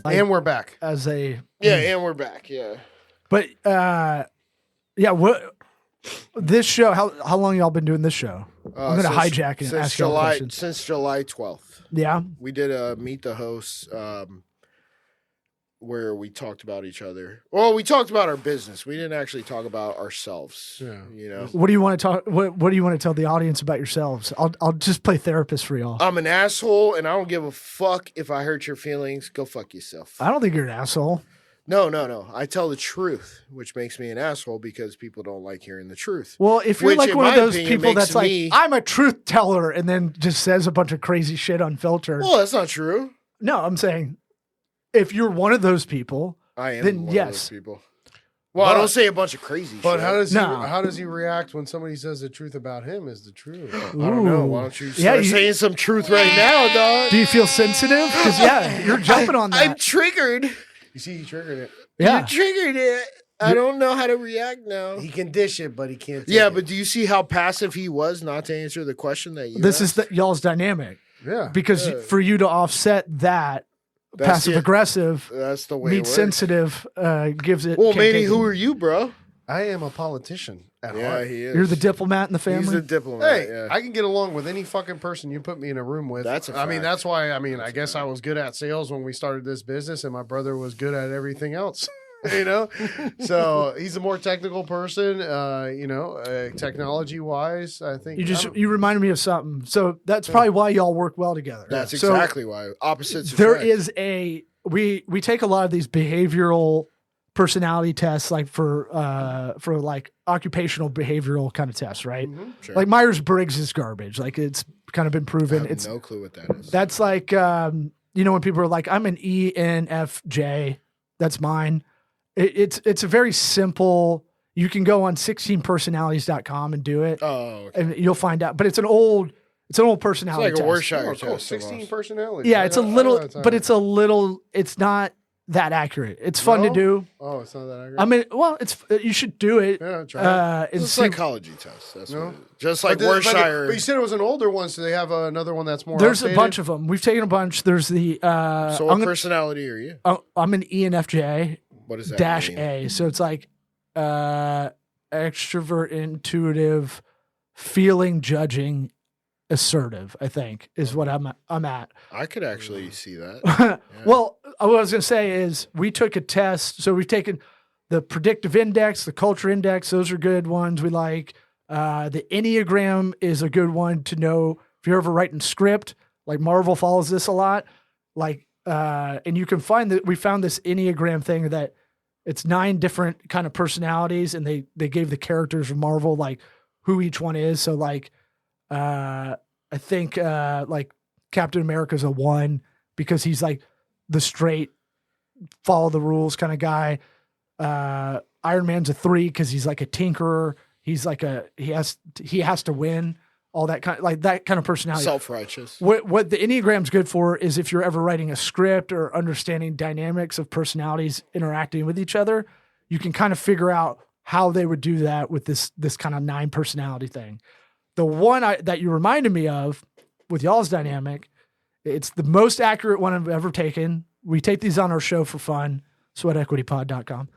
And we're back. As a Yeah, and we're back. Yeah. but yeah, what this show? How long y'all been doing this show? I'm gonna Since- hijack and since ask y'all July, questions. since July 12th. Yeah, We did a meet the hosts where we talked about each other. Well, we talked about our business. We didn't actually talk about ourselves. Yeah. You know, what do you want to talk? What do you want to tell the audience about yourselves? I'll just play therapist for y'all. I'm an asshole, and I don't give a fuck if I hurt your feelings. Go fuck yourself. I don't think you're an asshole. No. I tell the truth, which makes me an asshole because people don't like hearing the truth. Well, if you're Which, like in one of my those opinion, people makes that's like, me- I'm a truth teller, and then just says a bunch of crazy shit unfiltered. Well, that's not true. No, I'm saying if you're one of those people, I am Then one of yes. those people. Well, I But- don't say a bunch of crazy But shit. No. how does he react when somebody says the truth about him is the truth? I don't know. Why Ooh. don't you Yeah, start you- saying some truth right now, dog? do you feel sensitive? Because yeah, you're jumping on I'm that. triggered. You see, he triggered it. Yeah, You triggered it. I don't know how to react now. He can dish it, but he can't. Take Yeah, it. but do you see how passive he was not to answer the question that you this asked? is y'all's dynamic yeah. because Yeah. for you to offset that That's passive it. aggressive That's the way it meet works. sensitive gives it. Well, can't Manny, take who it. are you, bro? I am a politician at Yeah, heart. he is. You're the diplomat in the He's family. the diplomat. Hey, yeah. I can get along with any fucking person you put me in a room with. That's a I mean, fact. that's why. I mean, I guess I was good at sales when we started this business, and my brother was good at everything else. You know, so he's a more technical person. Technology wise, I think You reminded me of something. So that's probably why y'all work well together. That's So exactly why. Opposites there attract. is we take a lot of these behavioral personality tests, like for like occupational behavioral kind of tests, right? Mhm. Sure. Like Myers Briggs is garbage. Like it's kind of been I proven. have It's no clue what that is. that's like when people are like, I'm an ENFJ. That's mine. It's a very simple. You can go on 16personalities.com and do it, Oh, okay. and you'll find out. But it's an old It's personality like a test. Worcestershire Oh, cool. test. 16 almost. personalities. Yeah, I it's a got- I little, got time. but it's not that accurate. It's fun to No? do. Oh, it's not that accurate. I mean, well, you should do it. yeah, try it. It's And a see, psychology test. That's No? what it is. Just like But the- Worcestershire. But you said it was an older one, so they have another one that's more. there's a updated? bunch of them. We've taken a bunch. There's the so I'm, what gonna, personality are you? I'm an ENFJ What is that? dash mean? A. So it's like extrovert, intuitive, feeling, judging, assertive. I think is what I'm at. I could actually see that. Well, what I was going to say is we took a test. So we've taken the predictive index, the culture index. Those are good ones we like. The Enneagram is a good one to know if you're ever writing script. Like Marvel follows this a lot. Like, and you can find that we found this Enneagram thing that it's 9 different kind of personalities, and they gave the characters of Marvel like who each one is. So like, I think like Captain America's a 1 because he's like the straight follow the rules kind of guy. Iron Man's a 3 because he's like a tinkerer. He's like he has to win. All that kind of personality. Self-righteous. What the Enneagram's good for is if you're ever writing a script or understanding dynamics of personalities interacting with each other, you can kind of figure out how they would do that with this kind of 9 personality thing. The one that you reminded me of with y'all's dynamic, it's the most accurate one I've ever taken. We take these on our show for fun, sweatequitypod.com.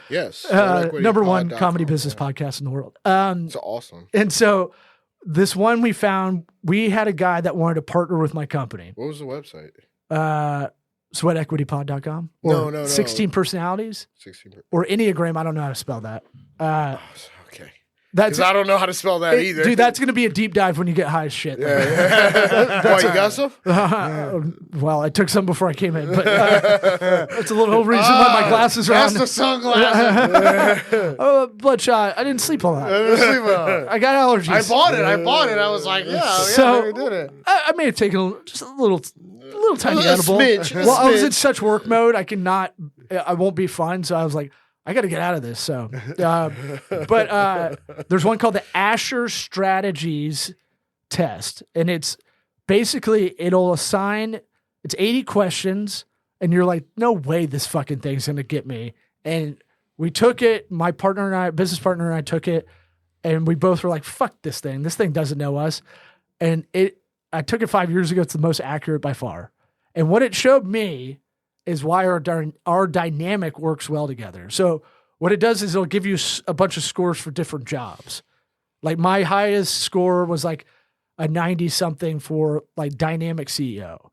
Yes, number 1 comedy business podcast in the world. It's awesome. And so this one we found, we had a guy that wanted to partner with my company. What was the website? Sweatequitypod.com. No. 16 personalities. 16. Or Enneagram. I don't know how to spell that. Okay. Because I don't know how to spell that either. Dude, that's going to be a deep dive when you get high as shit. Yeah. Why, you got some? Well, I took some before I came in, but that's a little reason why my glasses are on. That's the sunglasses. Bloodshot. I didn't sleep a lot. I got allergies. I bought it. I was like, so, we did it. I may have taken just a little tiny edible. Smidge. Well, I was in such work mode, I won't be fun. So I was like, I got to get out of this. So, but there's one called the Asher Strategies Test. And it's basically, it'll assign, it's 80 questions. And you're like, no way this fucking thing's going to get me. And we took it, my partner and I, business partner and I took it. And we both were like, fuck this thing. This thing doesn't know us. And I took it 5 years ago. It's the most accurate by far. And what it showed me is why our dynamic works well together. So what it does is it'll give you a bunch of scores for different jobs. Like my highest score was like a 90 something for like dynamic CEO.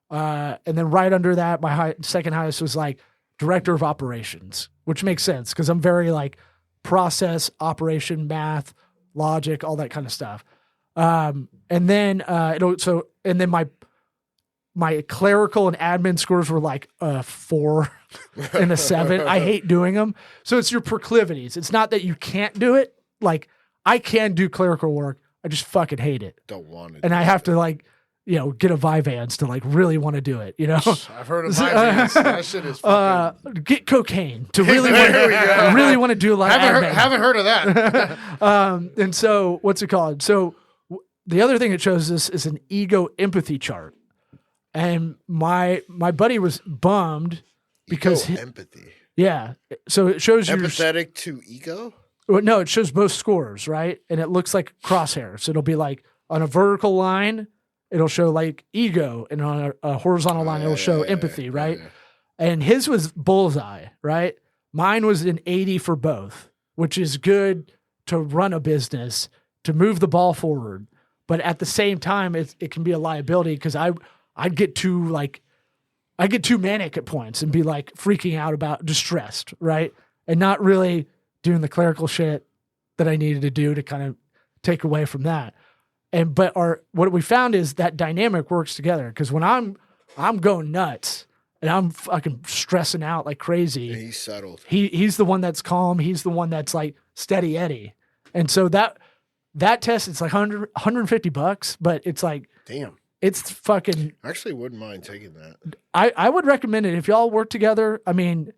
And then right under that, my second highest was like director of operations, which makes sense because I'm very like process, operation, math, logic, all that kind of stuff. And then my clerical and admin scores were like a 4 and a 7. I hate doing them. So it's your proclivities. It's not that you can't do it. Like I can do clerical work. I just fucking hate it. Don't want it. And I have to like, get a Vyvanse to like really want to do it, I've heard of Vyvanse. That shit is fucking... get cocaine to really want to do a lot of admin. Haven't heard of that. And so what's it called? So the other thing it shows us is an ego empathy chart. And my buddy was bummed because empathy. Yeah. So it shows you empathetic to ego? Well, no, it shows both scores, right? And it looks like crosshairs. So it'll be like on a vertical line, it'll show like ego, and on a horizontal line, it'll show empathy, right? Yeah. And his was bullseye, right? Mine was an 80 for both, which is good to run a business, to move the ball forward. But at the same time, it can be a liability because I'd get too manic at points and be like freaking out about distressed, right? And not really doing the clerical shit that I needed to do to kind of take away from that. But what we found is that dynamic works together because when I'm going nuts and I'm fucking stressing out like crazy. Yeah, he's settled. He's the one that's calm. He's the one that's like steady Eddie. And so that test, it's like $150, but it's like, damn. It's fucking. I actually wouldn't mind taking that. I would recommend it if y'all work together. I mean,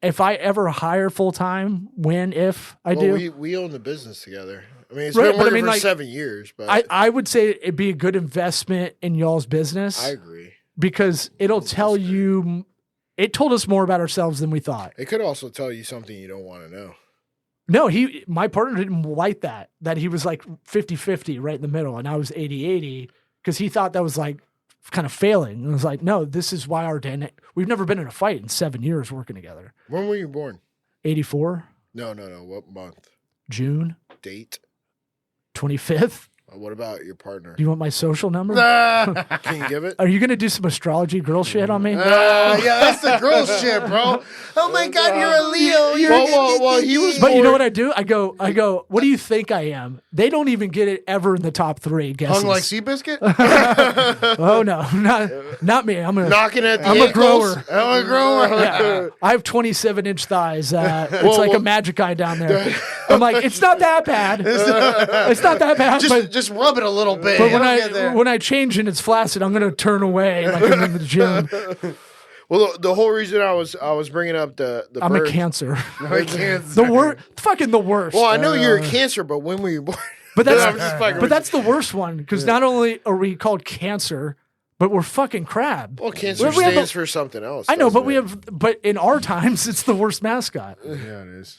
if I ever hire full time, if I do, we own the business together. I mean, it's been working for 7 years, but I would say it'd be a good investment in y'all's business. I agree because it'll tell you. It told us more about ourselves than we thought. It could also tell you something you don't want to know. No, my partner didn't like that he was like 50-50 right in the middle, and I was 80-80. Because he thought that was like kind of failing. And I was like, no, this is why we've never been in a fight in 7 years working together. When were you born? 84. No. What month? June. Date? 25th. What about your partner? Do you want my social number? Can you give it? Are you going to do some astrology girl shit on me? Yeah, that's the girl shit, bro. Oh my God, you're a Leo. Well, he was. But you know what I do? I go, what do you think I am? They don't even get it ever in the top 3 guesses. Hung like Seabiscuit? Oh no, not me. Knocking at the I'm a grower. I'm a grower. Yeah. I have 27-inch thighs. It's like a magic eye down there. I'm like, it's not that bad. It's not that bad. Just rub it a little bit. But It'll when I change and it's flaccid, I'm gonna turn away like I'm in the gym. Well, the whole reason I was bringing up the I'm birth, a Cancer. Cancer. The worst, fucking the worst. Well, I know you're a Cancer, but when were you born? But I'm that's just fucking but with that's the worst one because not only are we called Cancer, but we're fucking crab. Well, Cancer We have stands for something else. I know, but doesn't it? but in our times, it's the worst mascot. Yeah, it is.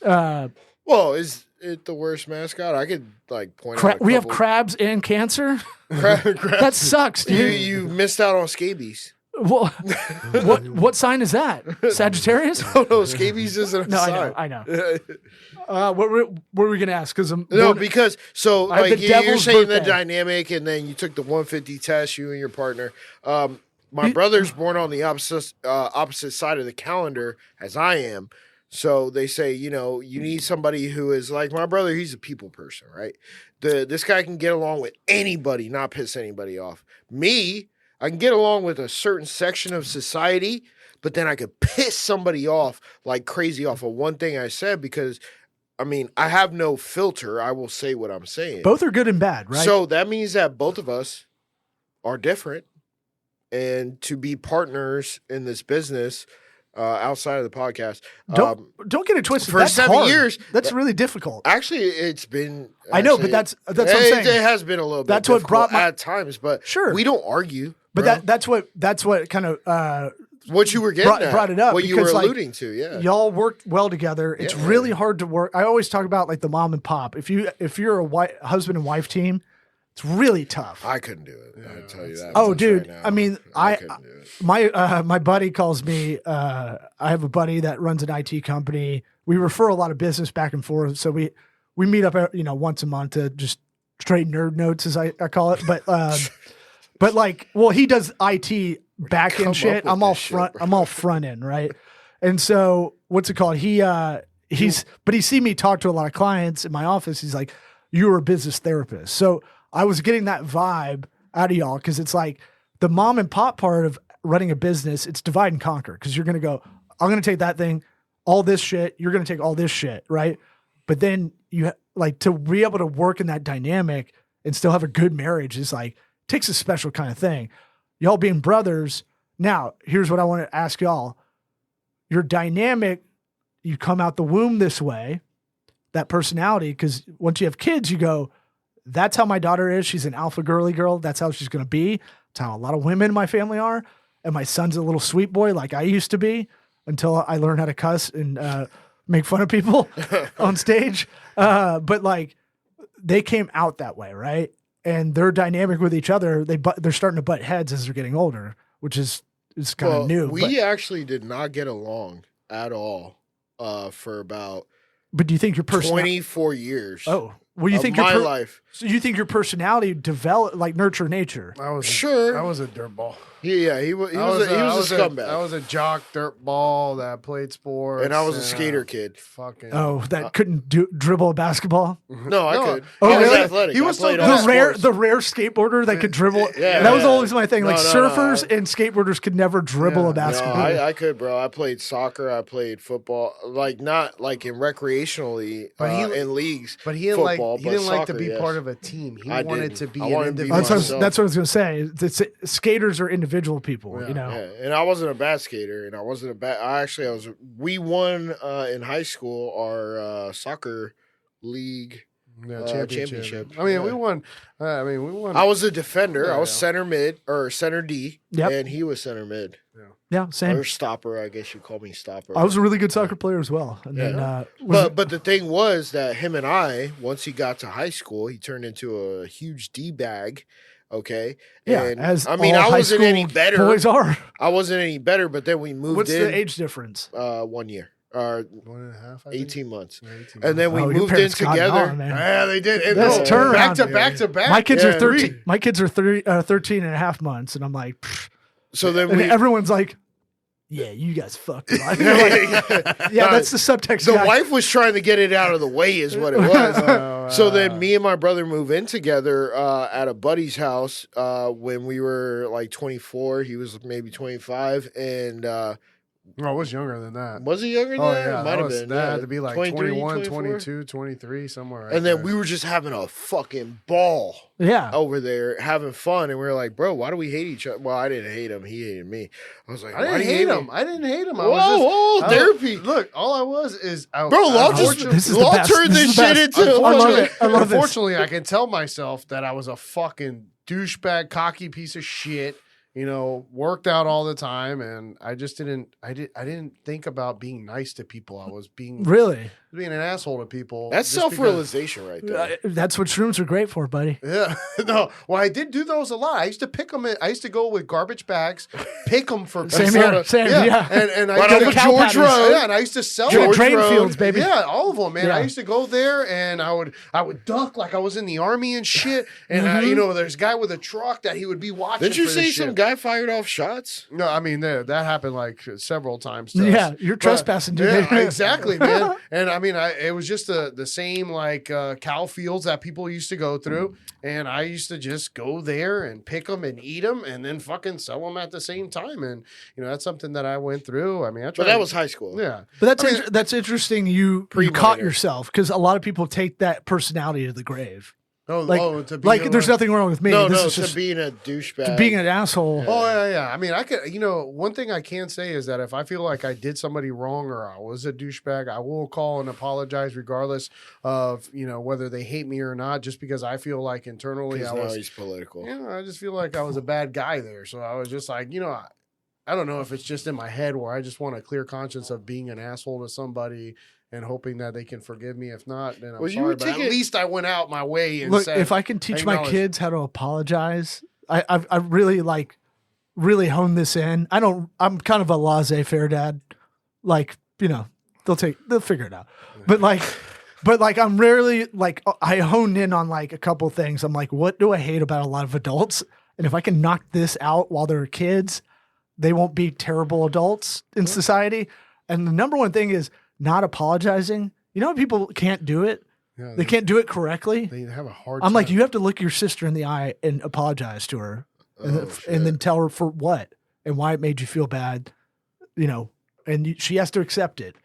Well, is it the worst mascot? I could like point out. We have crabs and Cancer. That sucks, dude. You missed out on scabies. Well, what sign is that? Sagittarius? Oh no, scabies isn't a No, sign. I know. What were we gonna ask? Because No, because so I have like the you're devil's saying the birthday. dynamic, and then you took the 150 test, you and your partner. My brother's born on the opposite side of the calendar as I am. So they say, you need somebody who is like my brother. He's a people person, right? This guy can get along with anybody, not piss anybody off. Me, I can get along with a certain section of society, but then I could piss somebody off like crazy off of one thing I said because, I mean, I have no filter. I will say what I'm saying. both are good and bad, right? So that means that both of us are different. And to be partners in this business outside of the podcast. Don't get it twisted. for That's 7 hard. years, That's really difficult. Actually, it's been. I know, but that's what I'm saying. It has been a little bit. That's what brought difficult at times, but Sure. we don't argue. But bro. that's what kind of what you were getting brought it up what you were because, like, alluding to, yeah. y'all work well together. It's Yeah. really hard to work. I always talk about like the mom and pop. If you're a husband and wife team, it's really tough. I couldn't do it. I tell you that. Oh, much dude. right now. I mean, couldn't do it. my buddy calls me. I have a buddy that runs an IT company. We refer a lot of business back and forth. So we meet up, once a month to just trade nerd notes, as I call it. But like, well, he does IT back Come end shit. up with I'm all this shit, front. bro. I'm all front end, right? And so what's it called? But he see me talk to a lot of clients in my office. He's like, "You're a business therapist." So I was getting that vibe out of y'all because it's like the mom and pop part of running a business. It's divide and conquer because you're gonna go, I'm gonna take that thing, all this shit. You're gonna take all this shit, right? But then like to be able to work in that dynamic and still have a good marriage is like takes a special kind of thing. Y'all being brothers. Now, here's what I want to ask y'all. Your dynamic, you come out the womb this way, that personality, because once you have kids, you go, that's how my daughter is. She's an alpha girly girl. That's how she's going to be. That's how a lot of women in my family are. And my son's a little sweet boy like I used to be until I learned how to cuss and make fun of people on stage. But like they came out that way, right? And their dynamic with each other, they're starting to butt heads as they're getting older, which is kind of new. We actually did not get along at all for about But do you think your personality 24 years. Oh, well, you of think my your life. So you think your personality developed like nurture nature? I was Sure. I was a dirtball. Yeah, he was a scumbag. I was a jock dirtball that played sports, and I was a skater kid. Fucking That couldn't dribble a basketball. No, I could. Oh, I was really? athletic. He was I played so all sports. The rare skateboarder that could dribble. Yeah, that was yeah. always my thing. No, Like no, surfers no. and skateboarders could never dribble a No, basketball. I could, bro. I played soccer. I played football. Like not like in recreationally, But he- in leagues. But he didn't football, like but to soccer, be yes. part of a team. He I wanted didn't. to be I an wanted to be individual. myself. That's what I was gonna say. Skaters are individual people. Yeah. You know. Yeah, and I wasn't a bad skater, and I wasn't a bad. I was. We won in high school our soccer league. Yeah, championship. I mean, Yeah. we won. We won. I was a defender. Yeah, I was yeah. center mid or center D, Yep. and he was center mid Yeah, same. or stopper. I guess you call me stopper. I was a really good soccer player as well. And then But the thing was that him and I, once he got to high school, he turned into a huge D bag. Okay. yeah, And, as I mean, all I high wasn't school any better. Boys are. I wasn't any better, but then we moved What's in. the age difference? 1 year. 1.5. I think. 18 months. Yeah, 18 And then we Oh, your moved in parents got it together. on, man. Yeah, they did. And That's no, turnaround, back to dude. back to back. My kids Yeah. are 13. My kids are 13 and a half months. And I'm like, pfft. So then And we. everyone's like, yeah, you guys fucked. Like, yeah, that's the subtext. The guy. wife was trying to get it out of the way, is what it was. So then me and my brother moved in together at a buddy's house when we were like 24. He was maybe 25. And No, I was younger than that. Was he younger than Oh, that? yeah. Might have been. That had to be like 21, 24? 22, 23, somewhere right And then there. we were just having a fucking ball Yeah. over there, having fun. And we were like, bro, why do we hate each other? Well, I didn't hate him. He hated me. I was like, I didn't hate him. I didn't hate him. I Whoa, was just, whoa, therapy. Look, all I was is... Bro, Law This is the Law best. turned This is this the shit best. into... I love it. I love this. Unfortunately, I can tell myself that I was a fucking douchebag, cocky piece of shit. You know, worked out all the time, and I just didn't. I didn't think about being nice to people. I was being Really? an asshole to people. That's just because- self-realization right there. That's what shrooms are great for, buddy. Yeah, no. Well, I did do those a lot. I used to pick them. I used to go with garbage bags, pick them for Same people. here. Same. Yeah. And I Right go off to of George Road. Yeah, and I used to sell Get them. a drain Road. fields, baby. Yeah, all of them, man. Yeah. I used to go there, and I would duck like I was in the army and shit. And Mm-hmm. there's a guy with a truck that he would be watching. Didn't you for say this some shit. guy fired off shots? No, I mean that happened like several times. To Yeah, us. you're But- trespassing, dude. Yeah, exactly, man. And I mean, it was just the same like cow fields that people used to go through, and I used to just go there and pick them and eat them, and then fucking sell them at the same time. And that's something that I went through. I mean, I tried. But that was high school. yeah. But that's I mean- that's interesting. You Pre-minor. caught yourself because a lot of people take that personality to the grave. Oh, Like, to be like there's nothing wrong with me. No, this no, is to just being a douchebag. being an asshole. Oh yeah. I mean, I could. One thing I can say is that if I feel like I did somebody wrong or I was a douchebag, I will call and apologize, regardless of whether they hate me or not. Just because I feel like internally I Because now was. he's political. I just feel like I was a bad guy there. So I was just like, I don't know if it's just in my head where I just want a clear conscience of being an asshole to somebody and hoping that they can forgive me. If not, then I'm Well, you sorry. would But take at it- least I went out my way and Look, said, if I can teach my acknowledge- kids how to apologize, I really honed this in. I'm kind of a laissez-faire dad. Like, they'll figure it out. But like I'm rarely like I honed in on like a couple things. I'm like, what do I hate about a lot of adults? And if I can knock this out while they're kids, they won't be terrible adults in society. And the number one thing is not apologizing. You know when people can't do it? Yeah, They can't do it correctly. They have a hard. I'm like, time. you have to look your sister in the eye and apologize to her, Oh, and then tell her for what and why it made you feel bad, and she has to accept it.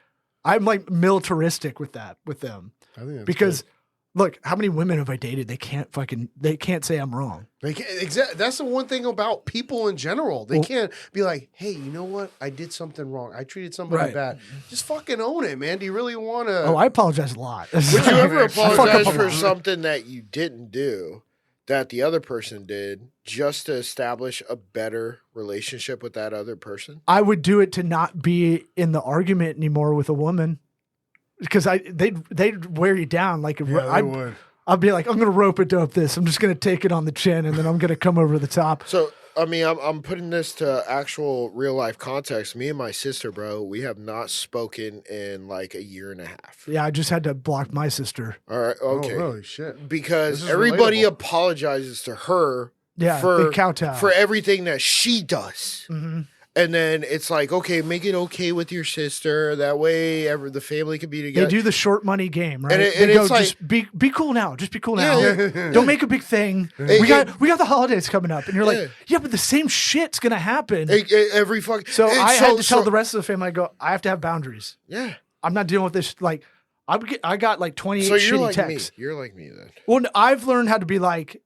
I'm like militaristic with that with them I think that's because look, how many women have I dated? They can't say I'm wrong. They can't, exactly. That's the one thing about people in general. They can't be like, "Hey, you know what? I did something wrong. I treated somebody Right. bad." Just fucking own it, man. Do you really want to? Oh, I apologize a lot. Would you ever I fuck up apologize a for lot. something that you didn't do that the other person did just to establish a better relationship with that other person? I would do it to not be in the argument anymore with a woman because they'd wear you down. Like Yeah, they would. I'd be like, I'm going to rope it up this. I'm just going to take it on the chin and then I'm going to come over the top. So, I mean, I'm putting this to actual real life context. Me and my sister, bro, we have not spoken in like a year and a half. Yeah, I just had to block my sister. All right, okay. Oh, really? Shit. Because This is everybody relatable. apologizes to her Yeah, for they kowtow. for everything that she does. Mhm. And then it's like, okay, make it okay with your sister. That way, the family can be They together. do the short money game, right? And they go, it's like- just be cool now. Just be cool now. Yeah. Don't make a big thing. Hey, we got the holidays coming up, and you're Yeah. like, yeah, but the same shit's gonna happen. Every fucking. So it's I had to tell the rest of the family, I go, I have to have boundaries. Yeah. I'm not dealing with this. Like, I got like 28 So you're shitty like texts. me. You're like me then. Well, I've learned how to be like,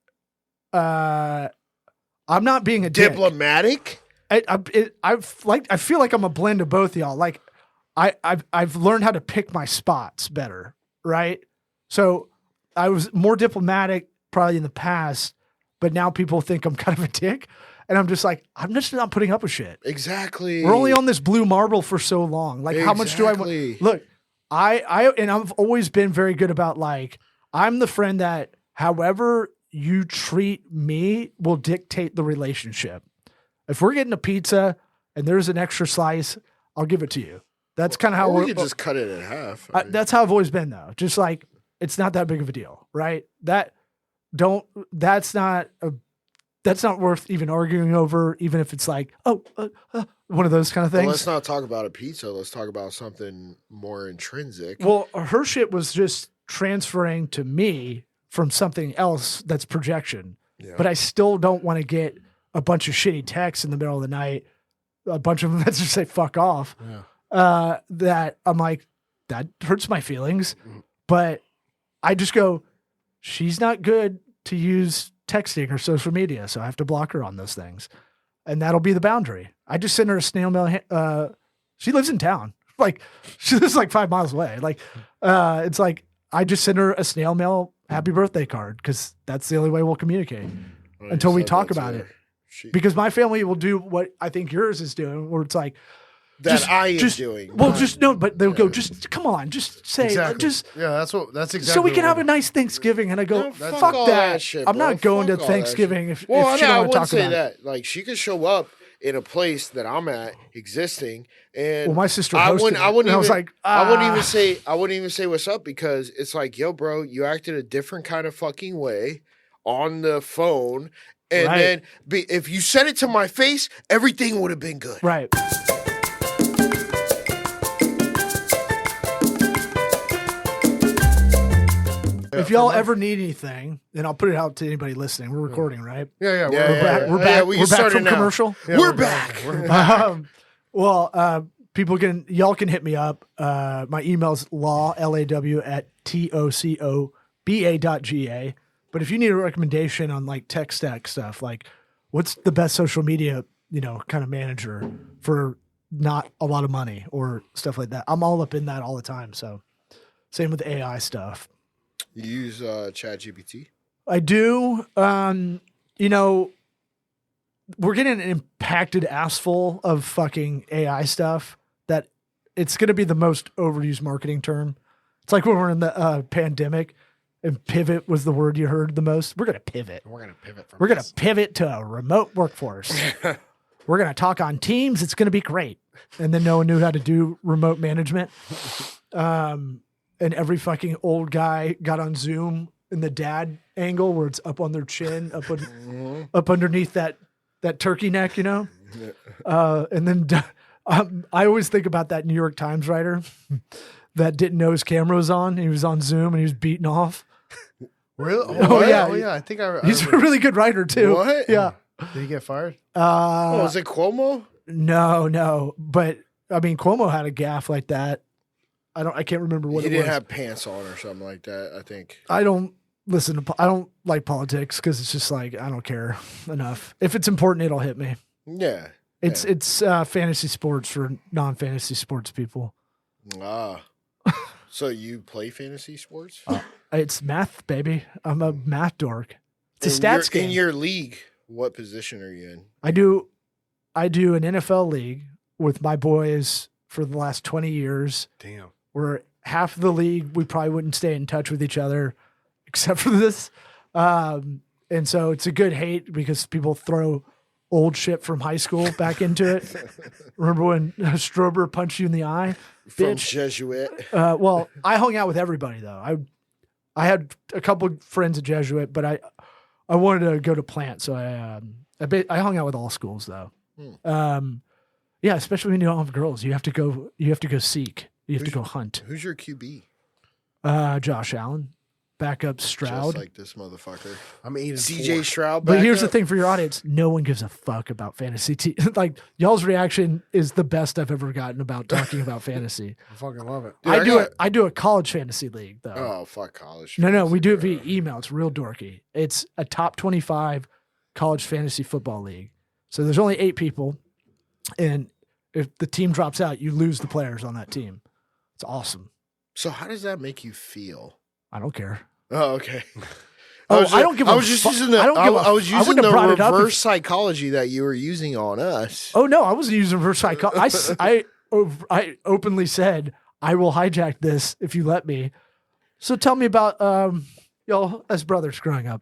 I'm not being a dick. Diplomatic. I feel like I'm a blend of both of y'all. Like I've learned how to pick my spots better, right? So I was more diplomatic probably in the past, but now people think I'm kind of a dick, and I'm just like, I'm just not putting up with shit. Exactly. We're only on this blue marble for so long. Like, how much do I Exactly. want? Look, and I've always been very good about like, I'm the friend that however you treat me will dictate the relationship. If we're getting a pizza and there's an extra slice, I'll give it to you. That's kind of how Or we we're. could just cut it in half. I mean, That's how I've always been though. Just like it's not that big of a deal, right? That's not worth even arguing over, even if it's like one of those kind of well, things. let's not talk about a pizza. Let's talk about something more intrinsic. Well, her shit was just transferring to me from something else that's projection. Yeah. But I still don't want to get a bunch of shitty texts in the middle of the night a bunch of them that just say fuck off. Yeah. That I'm like, that hurts my feelings. But I just go, she's not good to use texting or social media, so I have to block her on those things. And that'll be the boundary. I just send her a snail mail. She lives in town. Like, she lives like 5 miles away. Like, it's like, I just send her a snail mail happy birthday card because that's the only way we'll communicate until we talk about it. Because my family will do what I think yours is doing, where it's like, I am doing. Well, just no, but they'll go, just come on, just say, Exactly. that's exactly. so we can have a nice Thanksgiving. And I go, No, fuck all that. shit, I'm bro. not going Fuck to all Thanksgiving if she I don't want to wouldn't talk say about it. that. Like, she could show up in a place that I'm at existing, and Well, my sister I hosted wouldn't. it, I wouldn't and I was even. like, I wouldn't even say. I wouldn't even say what's up because it's like, yo, bro, you acted a different kind of fucking way on the phone, and Right. then if you said it to my face, everything would have been good. Right. If y'all ever need anything, then I'll put it out to anybody listening. We're recording, right? Yeah. Yeah, We're back. We're yeah, back. we We're can back start from it now. commercial. Yeah, We're back. We're back. People y'all can hit me up. My email's law@tocoba.ga. But if you need a recommendation on like tech stack stuff, like what's the best social media, kind of manager for not a lot of money or stuff like that, I'm all up in that all the time. So same with AI stuff. You use ChatGPT? I do. We're getting an impacted ass full of fucking AI stuff that it's going to be the most overused marketing term. It's like when we're in the pandemic and pivot was the word you heard the most. We're going to pivot. We're gonna pivot from. We're going to pivot to a remote workforce. We're going to talk on Teams. It's going to be great. And then no one knew how to do remote management. And every fucking old guy got on Zoom in the dad angle where it's up on their chin, up underneath that turkey neck, And then I always think about that New York Times writer that didn't know his camera was on. He was on Zoom and he was beating off. Really? Oh, yeah. Oh yeah. I think I. He's a really good writer too. What? Yeah. Did he get fired? Was it Cuomo? No. But I mean, Cuomo had a gaffe like that. I can't remember what He it didn't was. have pants on or something like that, I think. I don't like politics because it's just like, I don't care enough. If it's important, it'll hit me. Yeah. It's fantasy sports for non-fantasy sports people. Ah. So you play fantasy sports? It's math, baby. I'm a math dork. It's a In stats game. In your league, what position are you in? I do an NFL league with my boys for the last 20 years. Damn. We're half of the league. We probably wouldn't stay in touch with each other except for this. And so it's a good hate because people throw old shit from high school back into it. Remember when Strober punched you in the eye? From Bitch. Jesuit. Well, I hung out with everybody though. I had a couple of friends at Jesuit, but I wanted to go to Plant, so I hung out with all schools though. Yeah, especially when you don't have girls, you have to go seek. You have to go hunt. Who's your QB? Josh Allen, backup Stroud. Just like this motherfucker. I'm 8-4. CJ Stroud. But here's the backup? thing for your audience: no one gives a fuck about fantasy. Like y'all's reaction is the best I've ever gotten about talking about fantasy. I fucking love it. Dude, I do a college fantasy league though. Oh, fuck college. No, we do it fantasy, via email. It's real dorky. It's a top 25 college fantasy football league. So there's only 8 people, and if the team drops out, you lose the players on that team. It's awesome. So how does that make you feel? I don't care. Oh, okay. I don't give a I was just fu- using the. I don't give a- I was I using wouldn't the have brought it up reverse if- psychology that you were using on us. Oh no, I wasn't using reverse psychology. I openly said I will hijack this if you let me. So tell me about y'all as brothers growing up.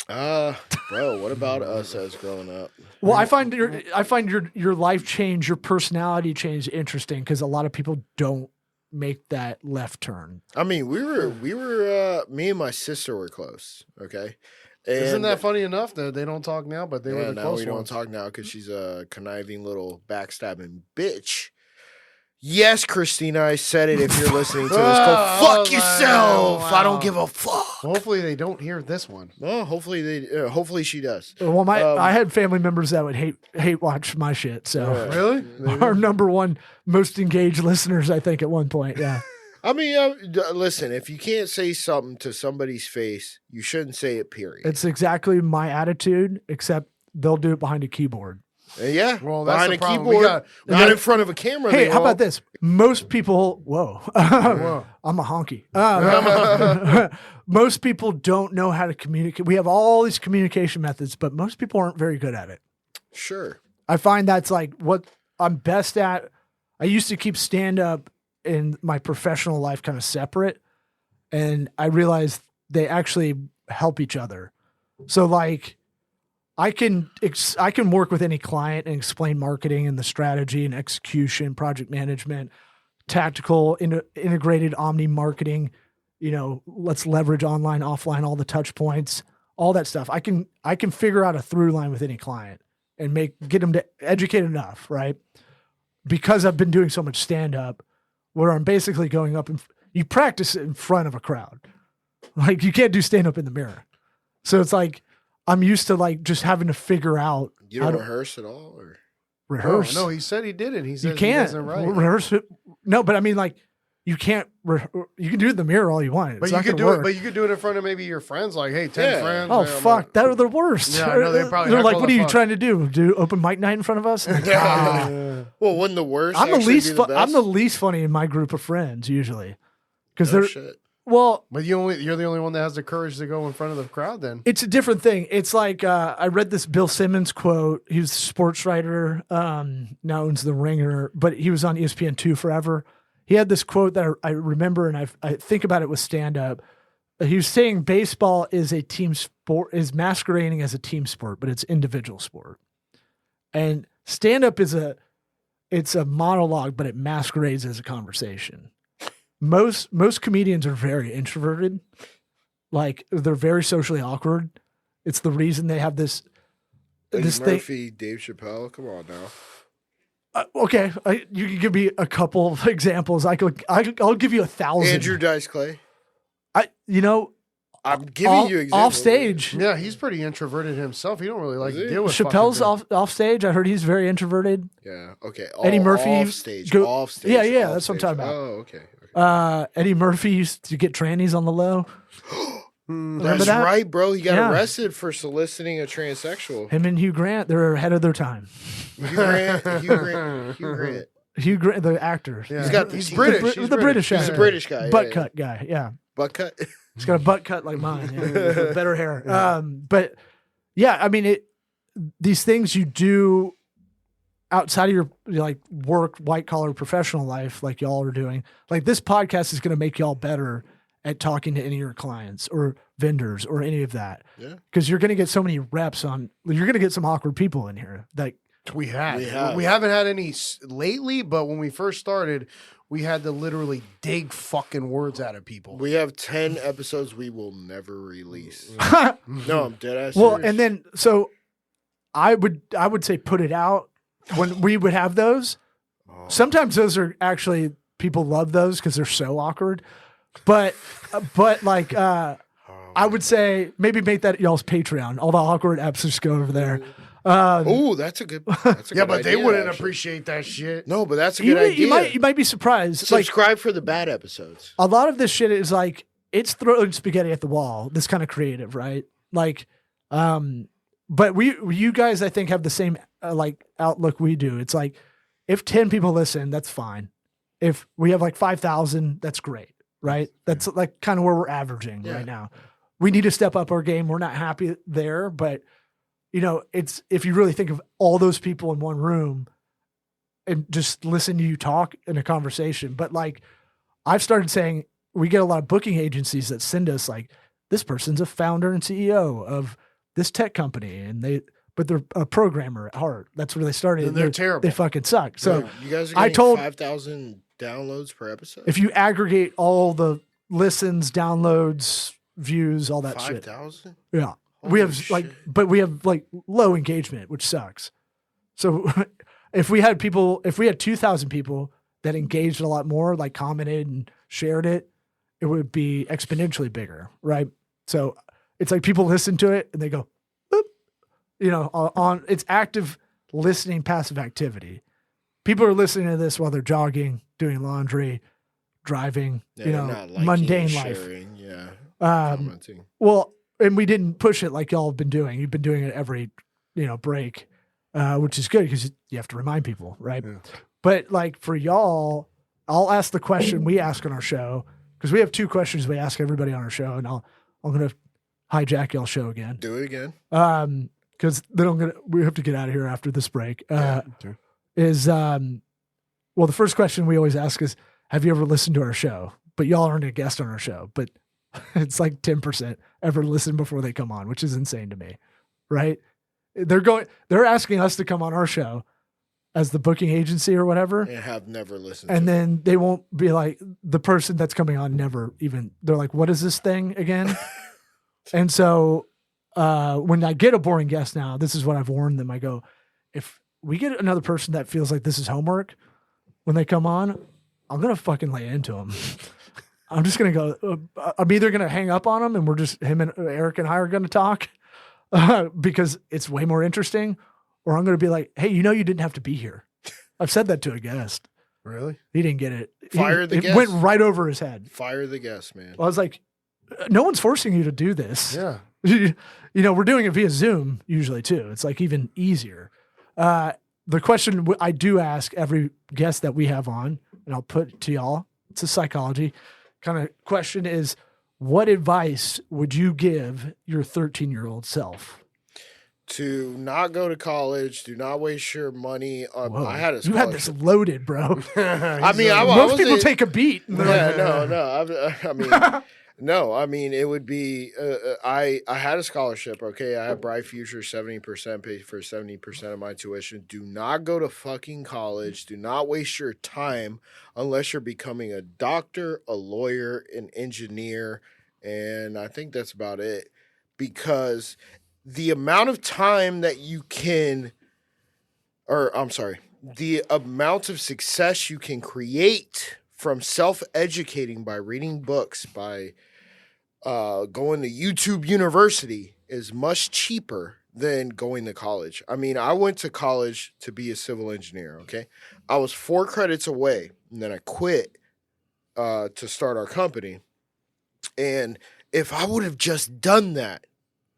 Bro, what about us as growing up? Well, I find your life change, your personality change interesting because a lot of people don't make that left turn. I mean, we were me and my sister were close. Okay. And Isn't that funny enough that they don't talk now, but they were the now close we don't ones. talk now because she's a conniving little backstabbing bitch. Yes, Christina, I said it. If you're listening to this, go fuck yourself. wow. I don't give a fuck. Hopefully they don't hear this one. Well, hopefully she does. Well, I had family members that would hate watch my shit. So Really? our number one most engaged listeners, I think, at one point. Yeah. I mean, listen, if you can't say something to somebody's face, you shouldn't say it, period. It's exactly my attitude, except they'll do it behind a keyboard. Yeah. Well, that's behind the a problem. keyboard, We not got- in front of a camera. Hey, they how will. about this? Most people, whoa. I'm a honky. Most people don't know how to communicate. We have all these communication methods, but most people aren't very good at it. Sure. I find that's like what I'm best at. I used to keep stand-up in my professional life kind of separate, and I realized they actually help each other. So like I can work with any client and explain marketing and the strategy and execution, project management, tactical, integrated omni marketing, let's leverage online, offline, all the touch points, all that stuff. I can figure out a through line with any client and get them to educate enough, right? Because I've been doing so much stand up where I'm basically going up and you practice it in front of a crowd. Like you can't do stand up in the mirror. So it's like, I'm used to like just having to figure out. You don't rehearse at all, or rehearse? No, he said he didn't. He said You can't he doesn't write. rehearse it. No, but I mean, like, you can't. You can do it in the mirror all you want. But It's you not could gonna do work. it. But you could do it in front of maybe your friends. Like, hey, 10 Yeah. friends. Oh man, I'm fuck, they're the worst. Yeah, I know, they probably They're like, heckle what the are you fuck. trying to do? Do open mic night in front of us? Like, ah. well, wouldn't the worst? I'm the actually least. be the I'm best? the least funny in my group of friends usually, because No they're shit. well. But you're the only one that has the courage to go in front of the crowd. Then It's a different thing. It's like I read this Bill Simmons quote. He was a sports writer, now owns The Ringer, but he was on ESPN2 forever. He had this quote that I remember, and I think about it with stand up. He was saying baseball is a team sport, is masquerading as a team sport, but it's individual sport. And stand up it's a monologue, but it masquerades as a conversation. Most comedians are very introverted. Like they're very socially awkward. It's the reason they have this Eddie thing. Murphy, Dave Chappelle. Come on now. Okay, you can give me a couple of examples. I'll give you 1,000. Andrew Dice Clay. I'm giving you examples. off stage. yeah, he's pretty introverted himself. He don't really like Is to he? deal with Chappelle's fucking off stage. I heard he's very introverted. Yeah. Okay. Eddie Murphy Off stage. go- Off stage. Yeah, off that's what I'm stage. talking about. Oh, okay. Eddie Murphy used to get trannies on the low. Remember That's that? right, bro. He got Yeah. arrested for soliciting a transsexual. Him and Hugh Grant, they're ahead of their time. Hugh Grant. Hugh Grant, the actor. Yeah. He's got He's the- British. The, He's the British He's actor. a British guy. butt yeah, cut guy. Yeah. Butt cut. He's got a butt cut like mine, with better hair. But yeah, I mean, these things you do outside of your like work, white collar professional life, like y'all are doing, like this podcast is going to make y'all better at talking to any of your clients or vendors or any of that. Yeah. Because you're going to get so many reps you're going to get some awkward people in here. Like We have. We have. We haven't had any lately, but when we first started, we had to literally dig fucking words out of people. We have 10 episodes we will never release. No, I'm dead ass. well, serious. and then, so I would say put it out when we would have those. Oh. Sometimes those are actually, people love those because they're so awkward. But like, I would say maybe make that y'all's Patreon. All the awkward eps just go over there. Oh, that's a good. That's a Yeah, good but they idea, wouldn't actually. appreciate that shit. No, but that's a good idea. You might be surprised. Like Subscribe for the bad episodes. a lot of this shit is like it's throwing spaghetti at the wall. This kind of creative, right? Like, but you guys, I think, have the same like outlook we do. It's like if 10 people listen, that's fine. If we have like 5,000, that's great, right? That's like kind of where we're averaging right now. We need to step up our game. We're not happy there, but it's if you really think of all those people in one room and just listen to you talk in a conversation. But like I've started saying, we get a lot of booking agencies that send us like, this person's a founder and CEO of this tech company, but they're a programmer at heart. That's where they started. And they're terrible. They fucking suck. So Bro, you guys are I getting told- 5,000 downloads per episode. if you aggregate all the listens, downloads, views, all that shit. 5,000. Yeah. We Holy have like, shit. but we have like low engagement, which sucks. So if we had 2,000 people that engaged a lot more, like commented and shared it, it would be exponentially bigger, right? So it's like people listen to it and they go, boop, you know, on it's active listening, passive activity. People are listening to this while they're jogging, doing laundry, driving, Yeah, you know, not liking, mundane sharing, life. Yeah. Commenting. Well, and we didn't push it like y'all have been doing. You've been doing it every, you know, break, which is good because you have to remind people, right? Yeah. But like for y'all, I'll ask the question we ask on our show because we have 2 questions we ask everybody on our show, and I'm gonna hijack y'all's show again. Do it again. Because then we have to get out of here after this break. Well, the first question we always ask is, have you ever listened to our show? But y'all aren't a guest on our show, but it's like 10% ever listen before they come on, which is insane to me, right? They're asking us to come on our show as the booking agency or whatever. And have never listened and to then they won't be like, the person that's coming on never even, they're like, what is this thing again? And so when I get a boring guest now, this is what I've warned them. I go, if we get another person that feels like this is homework when they come on, I'm going to fucking lay into them. I'm just going to go, I'm either going to hang up on him and we're just, him and Eric and I are going to talk because it's way more interesting, or I'm going to be like, hey, you know, you didn't have to be here. I've said that to a guest. Really? He didn't get it. Fire the guest. It went right over his head. Fire the guest, man. I was like, no one's forcing you to do this. Yeah. You know, we're doing it via Zoom usually too. It's like even easier. The question I do ask every guest that we have on, and I'll put it to y'all, it's a psychology kind of question, is what advice would you give your 13-year-old self? To not go to college, do not waste your money on. Whoa. I had a scholarship. You had this loaded, bro. I mean, most people take a beat. I mean, it would be. I had a scholarship. Okay, I had Bright Future, 70% paid for 70% of my tuition. Do not go to fucking college. Do not waste your time unless you're becoming a doctor, a lawyer, an engineer, and I think that's about it. Because the amount of time that you can, the amount of success you can create from self-educating by reading books, by going to YouTube University is much cheaper than going to college. I mean, I went to college to be a civil engineer, okay? I was 4 credits away, and then I quit to start our company. And if I would have just done that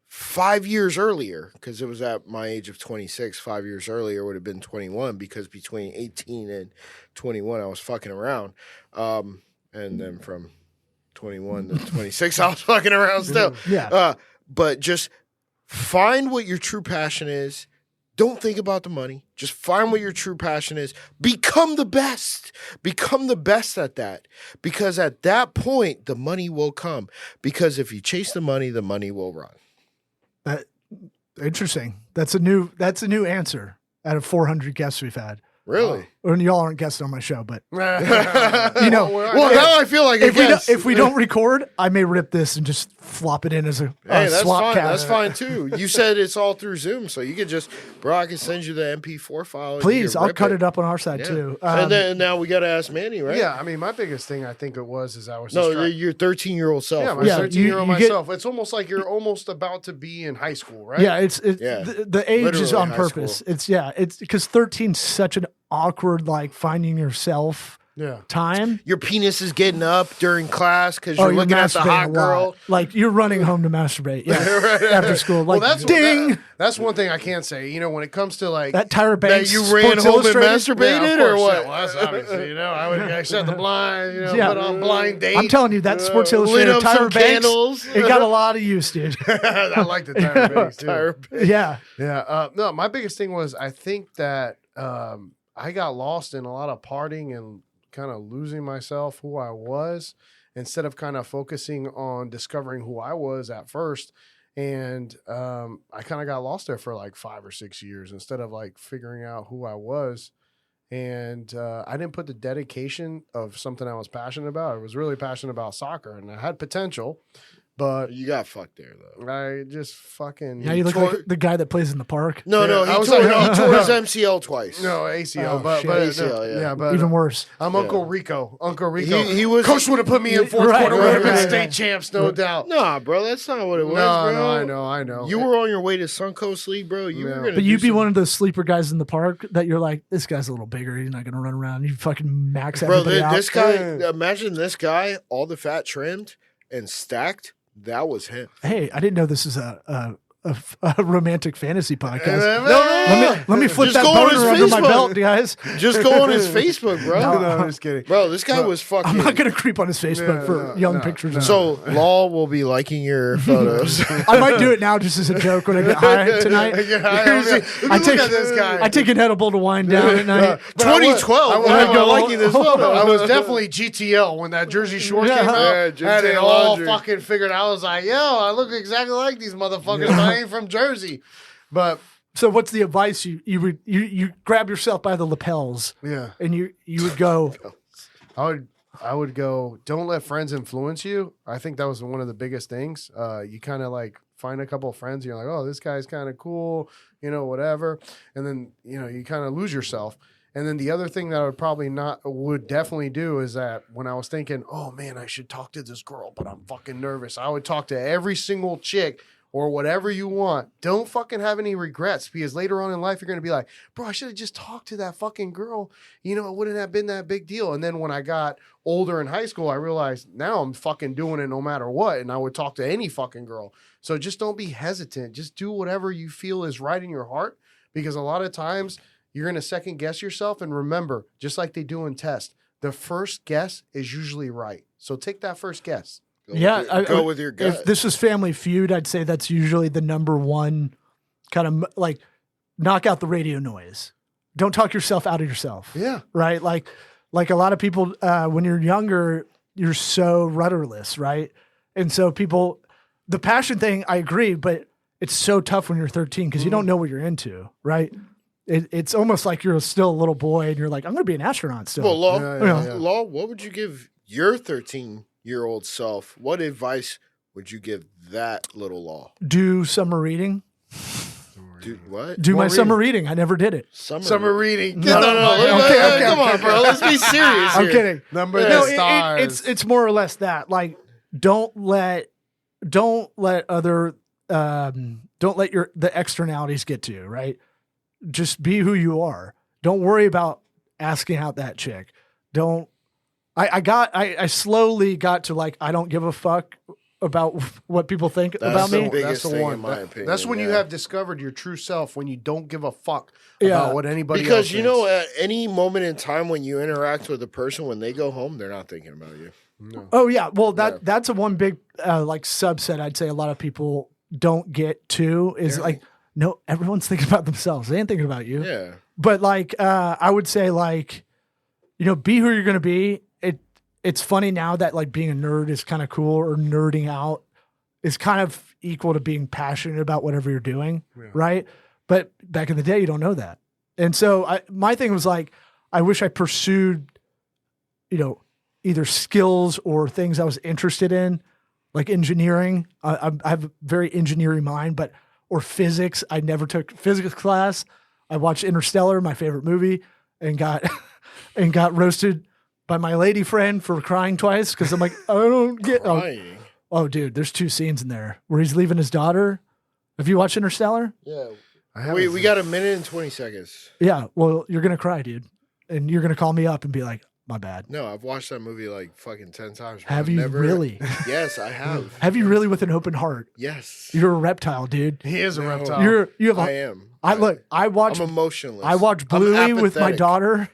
5 years earlier, because it was at my age of 26, 5 years earlier would have been 21, because between 18 and 21, I was fucking around. And then from 21 to 26, I was fucking around still. Yeah. But just find what your true passion is. Don't think about the money. Just find what your true passion is. Become the best. Become the best at that. Because at that point, the money will come. Because if you chase the money will run. Interesting. That's a new answer out of 400 guests we've had. Really? And y'all aren't guests on my show, but you know, well, now I feel like if we don't record, I may rip this and just flop it in as a that's swap fine. cast. That's fine too. You said it's all through Zoom, so you could just, bro, I can send you the MP4 file. Please, I'll cut it up on our side too. And then now we got to ask Manny, right? Yeah, I mean, my biggest thing I think it was is I was your 13-year-old self. Yeah, my 13-year-old myself. It's almost like you're almost about to be in high school, right? Yeah, the age Literally is on high purpose. school. It's because 13 is such an awkward, like finding yourself time. Your penis is getting up during class because you're looking at the hot girl. Like you're running home to masturbate after school. Like, well, ding. That's one thing I can't say. You know, when it comes to like that Tyra Banks, that you ran home and masturbated, or what? Yeah, well, that's obviously, you know, I shut the blind, you know, put on blind date. I'm telling you, that Sports Illustrated Tyra Banks, candles. It got a lot of use, dude. I like the Tyra Banks too. Yeah. No, my biggest thing was I think that I got lost in a lot of partying and kind of losing myself, who I was, instead of kind of focusing on discovering who I was at first. And I kind of got lost there for like 5 or 6 years instead of like figuring out who I was. And I didn't put the dedication of something I was passionate about. I was really passionate about soccer and I had potential, But You got fucked there though. I just fucking Yeah, you look like the guy that plays in the park. No, Yeah, he I was tore, like, he tore his MCL twice. no ACL, Oh, but shit. but ACL, yeah. but Even worse. I'm Uncle Rico. Uncle Rico. He was Coach would have put me in fourth Right, quarter. Would have been right. state champs, no doubt. Nah, bro, that's not what it was, No, bro. I know. You were on your way to Suncoast League, bro. You Yeah. were gonna. But you'd do be some- one of those sleeper guys in the park that you're like, this guy's a little bigger. He's not going to run around. You fucking max Bro, everybody out. this guy. Yeah. Imagine this guy, all the fat trimmed and stacked. That was him. Hey, I didn't know this is a romantic fantasy podcast. No, Let me flip Just that go on his boner under my Facebook. belt, guys. Just go on his Facebook, bro. No. I'm just kidding. Bro, this guy was fucking. I'm not going to creep on his Facebook for young pictures. and So Law will be liking your photos. I might do it now just as a joke when I get high tonight. Look at this guy. I take an edible to wind down at night. 2012. I was- I'm I was- liking this photo. I was definitely GTL when that Jersey Shore Yeah. came out. Yeah, Jim had it Taylor all Laundry. fucking figured out. I was like, yo, I look exactly like these motherfuckers, but I ain't from Jersey. But So what's the advice you grab yourself by the lapels yeah, and you would go, I would go, don't let friends influence you. I think that was one of the biggest things. You kind of like find a couple of friends, you're like, oh, this guy's kind of cool, whatever. And then, you kind of lose yourself. And then the other thing that I would definitely do is that when I was thinking, oh man, I should talk to this girl, but I'm fucking nervous, I would talk to every single chick or whatever you want. Don't fucking have any regrets, because later on in life, you're going to be like, bro, I should have just talked to that fucking girl. It wouldn't have been that big deal. And then when I got older in high school, I realized now I'm fucking doing it no matter what. And I would talk to any fucking girl. So just don't be hesitant. Just do whatever you feel is right in your heart, because a lot of times you're going to second guess yourself. And remember, just like they do in tests, the first guess is usually right. So take that first guess. Go with your gut. If this was Family Feud, I'd say that's usually the number one kind of like knock out the radio noise. Don't talk yourself out of yourself. Yeah. Right. Like a lot of people, when you're younger, you're so rudderless. Right. And so the passion thing, I agree, but it's so tough when you're 13 because you don't know what you're into. Right. It's almost like you're still a little boy and you're like, I'm going to be an astronaut still. Well, Law, Yeah. Law, what would you give your 13-year-old self? What advice would you give that little Law? Do summer reading. Do what? Do More my summer reading. I never did it. Summer reading. No, okay, Come on, bro. Let's be serious. I'm here. kidding. Number No, the stars. it's more or less that. Like, don't let other don't let the externalities get to you, right? Just be who you are. Don't worry about asking out that chick. I slowly got to like, I don't give a fuck about what people think about the me. biggest That's the thing one. in my opinion. That's when you yeah. have discovered your true self, when you don't give a fuck Yeah. about what anybody else Because thinks. at any moment in time when you interact with a person, when they go home, they're not thinking about you. No. Oh yeah. Well, that's a one big like subset. I'd say a lot of people don't get to is like, no, everyone's thinking about themselves. They ain't thinking about you. Yeah. But like, I would say like, be who you're going to be. It's funny now that like being a nerd is kind of cool, or nerding out is kind of equal to being passionate about whatever you're doing. Yeah. Right. But back in the day, you don't know that. And so my thing was like, I wish I pursued, either skills or things I was interested in, like engineering. I have a very engineering mind, or physics. I never took physics class. I watched Interstellar, my favorite movie, and got roasted by my lady friend for crying twice because I'm like, I don't get. Crying. Oh, dude, there's 2 scenes in there where he's leaving his daughter. Have you watched Interstellar? Yeah. I haven't We got a minute and 20 seconds. Yeah. Well, you're gonna cry, dude, and you're gonna call me up and be like, my bad. No, I've watched that movie like fucking 10 times. bro. Have I've you never- really? Yes, I have. Have you really with an open heart? Yes. You're a reptile, dude. He is a No. reptile. You have. I am. I watched. I'm emotionless. I watched I'm Bluey with my apathetic. daughter.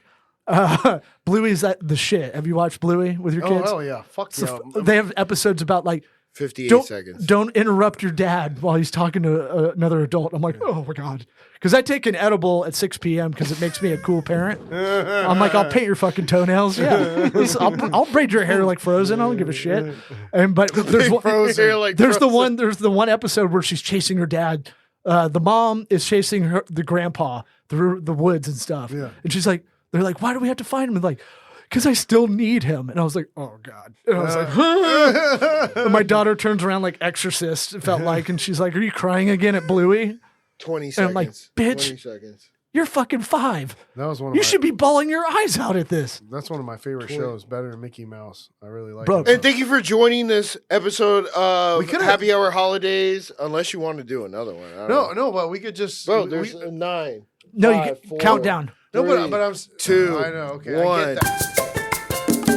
Bluey's the shit. Have you watched Bluey with your Oh, kids? hell yeah. Fuck So yeah. they have episodes about like 58 seconds. don't interrupt your dad while he's talking to another adult. I'm like, oh my god, because I take an edible at 6 p.m. because it makes me a cool parent. I'm like, I'll paint your fucking toenails. Yeah, I'll braid your hair like Frozen. I don't give a shit. But there's one, Hair like there's the Frozen. one there's the one episode where she's chasing her dad. The mom is chasing the grandpa through the woods and stuff. Yeah. And she's like, they're like, why do we have to find him? And like, because I still need him. And I was like, oh God. And I was like, huh? And my daughter turns around like Exorcist, it felt like, and she's like, are you crying again at Bluey? 20 seconds. And I'm like, bitch, 20 seconds. you're fucking 5. That was one of You my, should be bawling your eyes out at this. That's one of my favorite Cool. shows, better than Mickey Mouse. I really like Bro, it. And thank you for joining this episode of We could've- Happy Hour Holidays. Unless you want to do another one. I don't know. No, but we could just. Bro, we- there's a 9. No, you 5, can 4, count down. no, three, but I'm 2, I know. Okay, 1. I get that.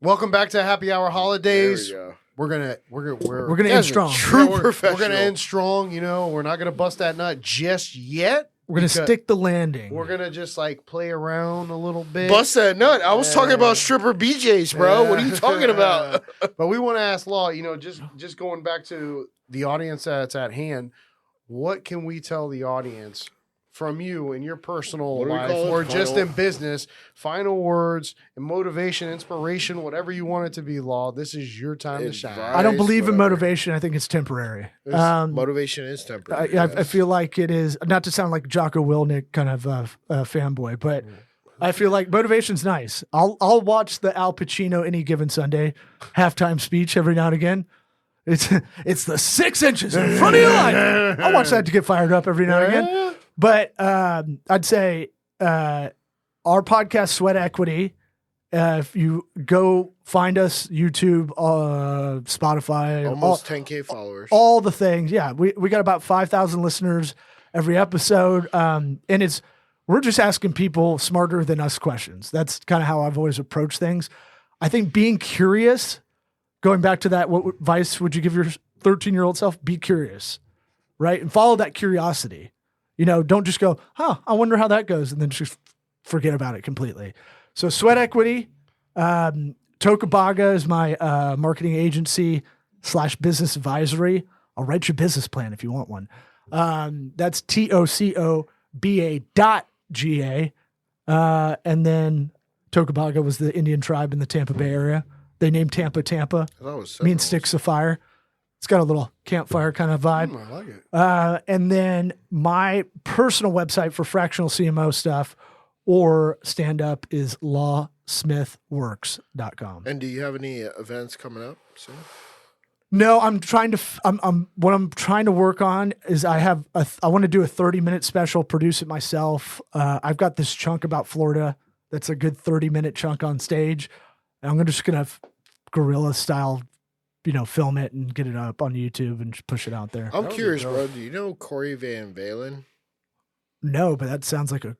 Welcome back to Happy Hour There Holidays. we go. We're gonna We're gonna Guys are end strong. true we're professional. gonna end strong. You know, we're not gonna bust that nut just yet. We're gonna because stick the landing. We're gonna just like play around a little bit. Bust that nut. I was talking about stripper BJs, bro. What are you talking about? But we want to ask Law. You know, just going back to the audience that's at hand. What can we tell the audience from you in your personal What do we life call it? or just Final- in business? Final words and motivation, inspiration, whatever you want it to be. Law. This is your time to shine. Advice. I don't believe in whatever. motivation. I think it's temporary. Motivation is temporary. I feel like it is, not to sound like Jocko Willnick kind of fanboy, but I feel like motivation's nice. I'll watch the Al Pacino Any Given Sunday halftime speech every now and again. It's the 6 inches in front of your life. I'll watch that to get fired up every now and again. But I'd say our podcast, Sweat Equity, if you go find us, YouTube, Spotify, Almost 10K followers. all the things. Yeah, we got about 5,000 listeners every episode. And we're just asking people smarter than us questions. That's kind of how I've always approached things. I think being curious, going back to that, what advice would you give your 13-year-old self? Be curious, right? And follow that curiosity. You know, don't just go, I wonder how that goes, and then just forget about it completely. So Sweat Equity, Tokabaga is my marketing agency / business advisory. I'll write your business plan if you want one. That's TOCOBA.GA. And then Tokabaga was the Indian tribe in the Tampa Bay area. They named Tampa. I thought it was Means Seminoles. sticks of fire. It's got a little campfire kind of vibe. I like it. And then my personal website for fractional CMO stuff or stand up is lawsmithworks.com. And do you have any events coming up soon? No, I'm trying to, what I'm trying to work on is I want to do a 30-minute special, produce it myself. I've got this chunk about Florida. That's a good 30-minute chunk on stage. And I'm just going to guerrilla style, film it and get it up on YouTube and just push it out there. I'm That would be curious, dope. bro. Do you know Corey Van Valen? No, but that sounds like a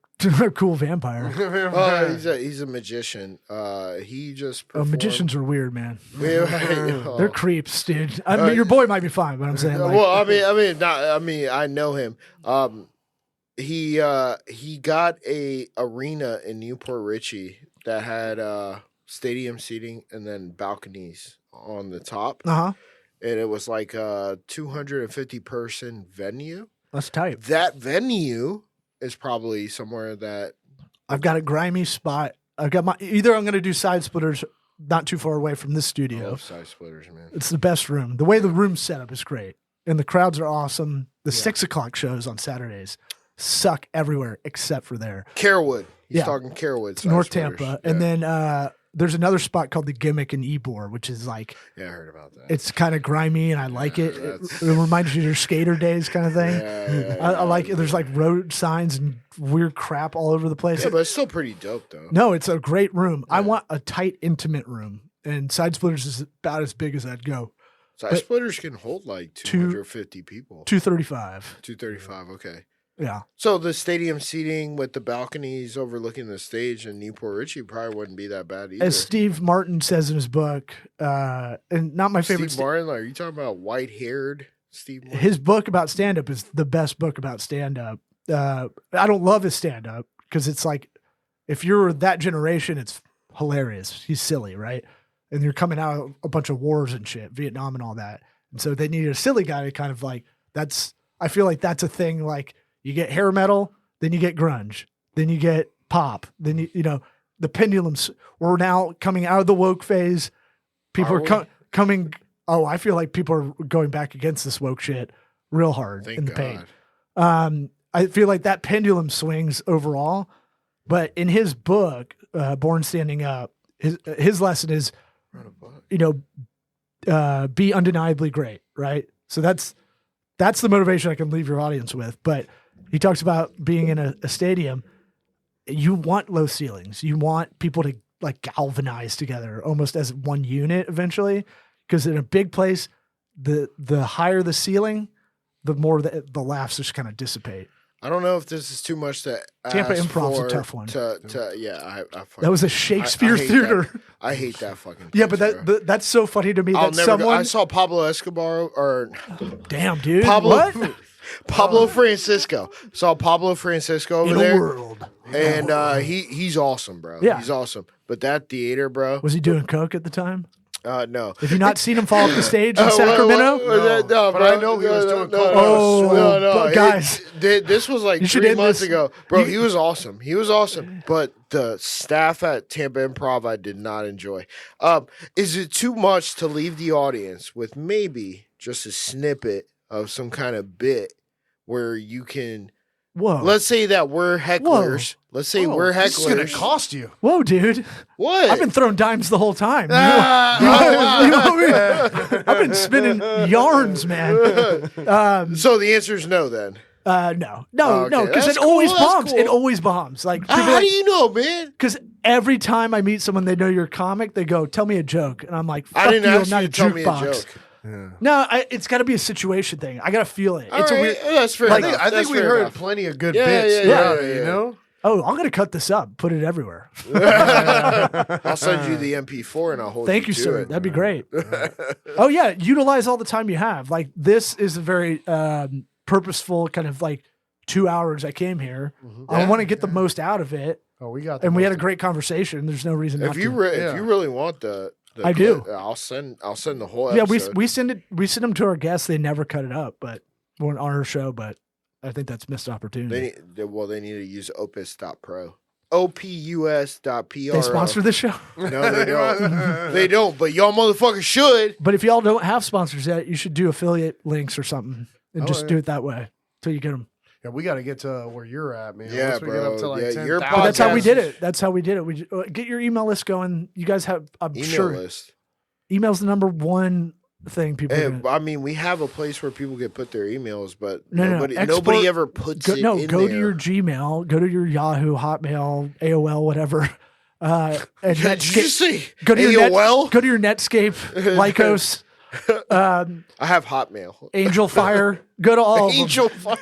cool vampire. He's a magician. He just performed. Magicians are weird, man. Oh. They're creeps, dude. I mean, your boy might be fine, but I'm saying, like, Well, I know him. He got a arena in Newport Richie that had stadium seating and then balconies on the top, and it was like a 250 person venue. that's tight. That venue is probably somewhere that I've got a grimy spot. I've got either I'm going to do side splitters not too far away from this I studio. love side splitters, man. It's the best room. The way the room's set up is great, and the crowds are awesome. The 6 o'clock shows on Saturdays suck everywhere except for there. Carewood. He's Yeah. talking Carewood. It's side North splitters. Tampa, Yeah. and then there's another spot called the Gimmick in Ybor, which is like Yeah, I heard about that. it's kind of grimy, and I like it. It that's- reminds you of your skater days kind of thing. Yeah, I like it. There's like road signs and weird crap all over the place. Yeah, but it's still pretty dope, though. No, it's a great room. I Yeah. want a tight, intimate room, and side splitters is about as big as I'd go. Side but- splitters can hold like 250 people. 235. 235, okay. Yeah. So the stadium seating with the balconies overlooking the stage in Newport Richie probably wouldn't be that bad either. As Steve Martin says in his book, and not my favorite. Steve Martin, like, are you talking about white-haired Steve Martin? His book about stand up is the best book about stand up. I don't love his stand up because it's like, if you're that generation, it's hilarious. He's silly, right? And you're coming out of a bunch of wars and shit, Vietnam and all that. And so they needed a silly guy to kind of like, I feel like that's a thing. Like, you get hair metal, then you get grunge, then you get pop, then the pendulums. We're now coming out of the woke phase. People are coming. Oh, I feel like people are going back against this woke shit real hard Thank in the God. paint. I feel like that pendulum swings overall. But in his book, Born Standing Up, his lesson is, be undeniably great, right? So that's the motivation I can leave your audience with. But he talks about being in a stadium. You want low ceilings. You want people to like galvanize together almost as one unit eventually. Because in a big place, the higher the ceiling, the more the laughs just kind of dissipate. I don't know if this is too much to Tampa ask Improv's for a tough one. That was a Shakespeare theater. I hate that fucking place, yeah, but that's so funny to me I saw Pablo Escobar or damn dude. Pablo Francisco. Saw Pablo Francisco over in there. A world. And he's awesome, bro. Yeah. He's awesome. But that theater, bro. Was he doing coke at the time? No. Have you not seen him fall off the stage in Sacramento? No, but I know he was doing coke. No, guys. This was like 3 months ago. Bro, he was awesome. He was awesome. But the staff at Tampa Improv, I did not enjoy. Is it too much to leave the audience with maybe just a snippet of some kind of bit where you can... Whoa. Let's say that we're hecklers. Whoa. Let's say we're hecklers. This is going to cost you. Whoa, dude. What? I've been throwing dimes the whole time. I've been spinning yarns, man. So the answer is no then? No, Okay. because That's it always cool. That's bombs. cool. It always bombs. Like, How do you know, man? Because every time I meet someone, they know you're a comic, they go, tell me a joke. And I'm like, fuck I didn't you, ask I'm not you a to tell me a jukebox. joke. Yeah. No, it's got to be a situation thing. I got to feel it. All It's right, a weird. that's fair I enough. think That's we fair heard enough. plenty of good Yeah, bits yeah, throughout yeah, it, yeah. you know? Oh, I'm going to cut this up, put it everywhere. I'll send you the MP4 and I'll hold Thank you, to sir. it. That'd be great. Oh, yeah. Utilize all the time you have. Like, this is a very purposeful kind of like 2 hours I came here. I want to get the most out of it. Oh, we got. And we had a great conversation. There's no reason not If you to. if you really want the I clip, do. I'll send the whole Yeah, episode. we send them to our guests. They never cut it up, but on our show. But I think that's missed opportunity. They need to use opus.pro. opus.pro. They sponsor this show. No, they don't. They don't, but y'all motherfuckers should. But if y'all don't have sponsors yet, you should do affiliate links or something and just do it that way until you get them. Yeah, we got to get to where you're at, man. Yeah, Once we get up to like bro. Yeah, 10,000. your But that's how we podcast did is- it. That's how we did it. We get your email list going. You guys have, I'm Email sure, list. email's the number one thing people. are gonna, I mean, we have a place where people can put their emails, but No, nobody export- ever puts it in go there. to your Gmail, go to your Yahoo, Hotmail, AOL, whatever. And Did you Netscape, say go to your AOL? go to your Netscape, Lycos, I have Hotmail. Angel Fire. Go to all of them. Angel Fire.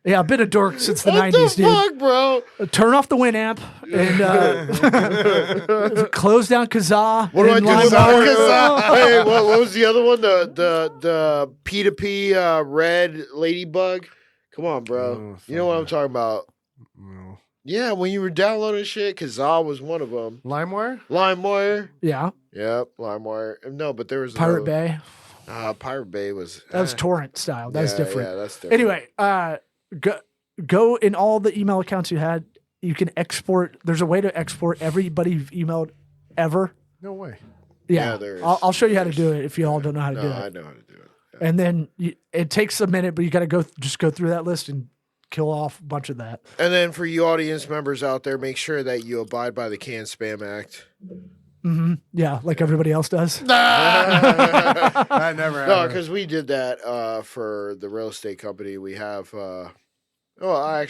Yeah, I've been a dork since the What 90s, the dude. fuck, bro? Turn off the Winamp and close down Kazaa. What do I and do with LimeWire. Hey, what was the other one? The P2P red ladybug. Come on, bro. Oh, You know what I'm talking about? No. Yeah, when you were downloading shit, Kazaa was one of them. LimeWire? LimeWire. Yeah, Yep, LimeWire. No, but there was Pirate another- Bay. Pirate Bay was That was torrent style. That's yeah, different. Yeah, that's different. Anyway, go in all the email accounts you had. You can export. There's a way to export everybody you've emailed ever. No way. Yeah, Yeah, there is. I'll show you how to do it if you all don't know how to do no, it. I know how to do it. And then it takes a minute, but you got to go through that list and kill off a bunch of that. And then for you audience members out there, make sure that you abide by the Can Spam Act. Yeah, like everybody else does. I never No, have. because we did that for the real estate company. We have. I'm not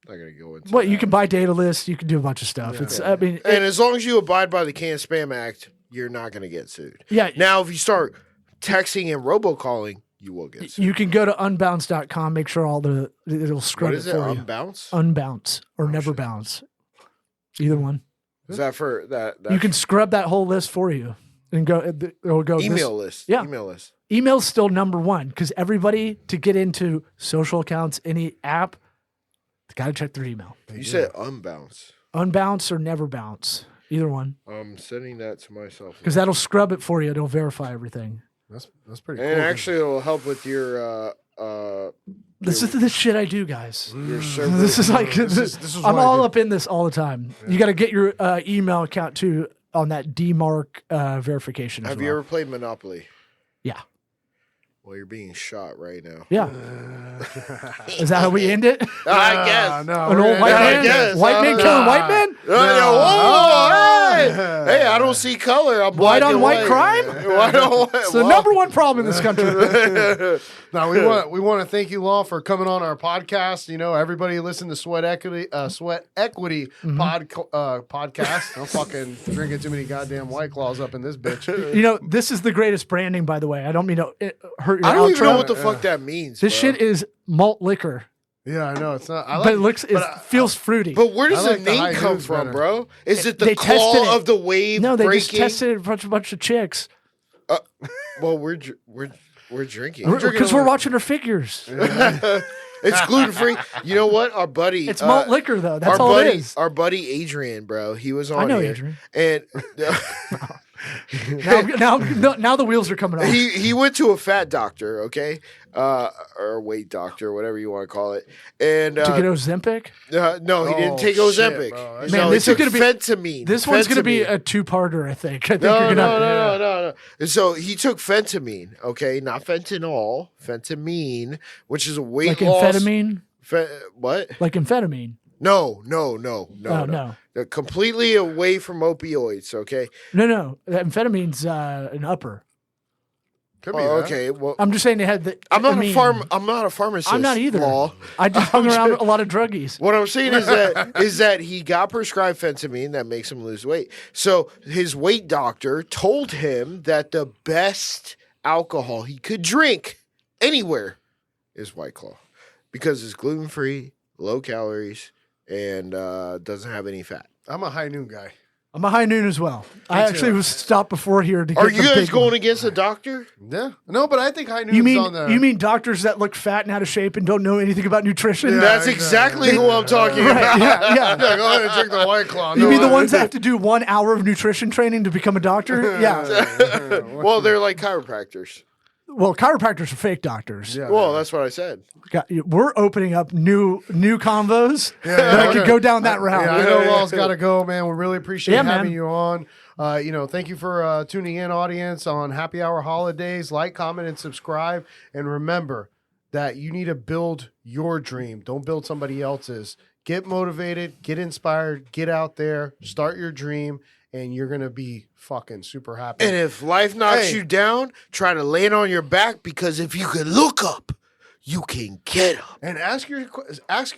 going to go into. Well, that. you can buy data lists. You can do a bunch of stuff. Yeah. It's. I mean, And as long as you abide by the Can Spam Act, you're not going to get sued. yeah. Now, if you start texting and robocalling, you will get sued. You can go to unbounce.com. Make sure it'll scrub What it is it? for you. Unbounce? Unbounce or Oh, never shit. bounce. Either one. Is that for that? You can scrub that whole list for you and go. It'll go. email list. Yeah. Email list. Email's still number one because everybody to get into social accounts, any app, got to check their email. You said unbounce. Unbounce or never bounce. Either one. I'm sending that to myself. Because that'll scrub it for you. It'll verify everything. That's pretty And cool. actually, it'll help with your This is the shit I do, guys. your server. This is like This is I'm what I all do. up in this all the time. You got to get your email account too on that DMARC verification. As Have well. you ever played Monopoly? Yeah. Well, you're being shot right now. Yeah. Is that how we end it? I guess. No, An old white man? I guess. White man killing white men? Hey, I don't see color. I'm White black on and white crime? White on white. It's the number one problem in this country. No, we want to thank you, Law, for coming on our podcast. You know, everybody listen to Sweat Equity podcast. I'm fucking drinking too many goddamn White Claws up in this bitch. You know, this is the greatest branding, by the way. I don't mean to hurt your I don't even know outro. what the fuck that means. This bro. shit is malt liquor, Yeah, I know it's not. I but it feels fruity. But where does I like the the name high come noons from, better. bro? Is it the They tested claw it. of the wave No, they breaking? just tested it with a bunch of chicks Well, we're drinking because we're watching her figures. It's gluten free. You know what? Our buddy. It's malt liquor, though. That's our all buddy, it is. Our buddy Adrian, bro. He was on. I know here, Adrian. and Now the wheels are coming off. he went to a fat doctor, okay, or weight doctor, whatever you want to call it, and to get Ozempic. no, he didn't take shit, Ozempic. bro. Man, No, this he is took gonna be- fentanyl. This one's going to be Fentanyl. a two-parter, I think. I think No, you're gonna, no. And so he took fentanyl, okay, not fentanyl, fentamine, which is a weight like loss. amphetamine. What? Like amphetamine. No. Oh, no. They're completely away from opioids, okay? No. Amphetamine's an upper. Could be Oh, that. okay. Well, I'm just saying they had the. I'm not amine. a pharmacist. I'm not either. Law. I just hung around a lot of druggies. What I'm saying is that he got prescribed fentanyl that makes him lose weight. So his weight doctor told him that the best alcohol he could drink anywhere is White Claw because it's gluten free, low calories, and doesn't have any fat. I'm a high noon guy. I'm a high noon as well. I too. actually was stopped before here to get Are the you guys big going one. against a doctor? Yeah, no, but I think high noon's You on the. mean doctors that look fat and out of shape and don't know anything about nutrition? Yeah. That's exactly who I'm talking Right, about. yeah. Yeah, go ahead and drink the White Claw. You No, mean the I- ones that have to do 1 hour of nutrition training to become a doctor? Yeah. Well, they're like chiropractors. Well, chiropractors are fake doctors. Yeah, Well, that's what I said. We're opening up new combos Yeah, that I okay. could go down that route. Yeah, I know Law's got to go, man. We really appreciate Yeah, having man. you on. Thank you for tuning in, audience, on Happy Hour Holidays. Like, comment, and subscribe. And remember that you need to build your dream. Don't build somebody else's. Get motivated, get inspired, get out there, start your dream, and you're going to be fucking super happy. And if life knocks Hey. you down, try to land on your back because if you can look up, you can get up. And ask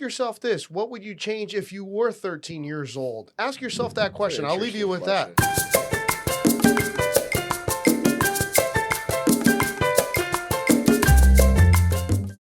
yourself this: what would you change if you were 13 years old? Ask yourself that question. I'll leave you with that.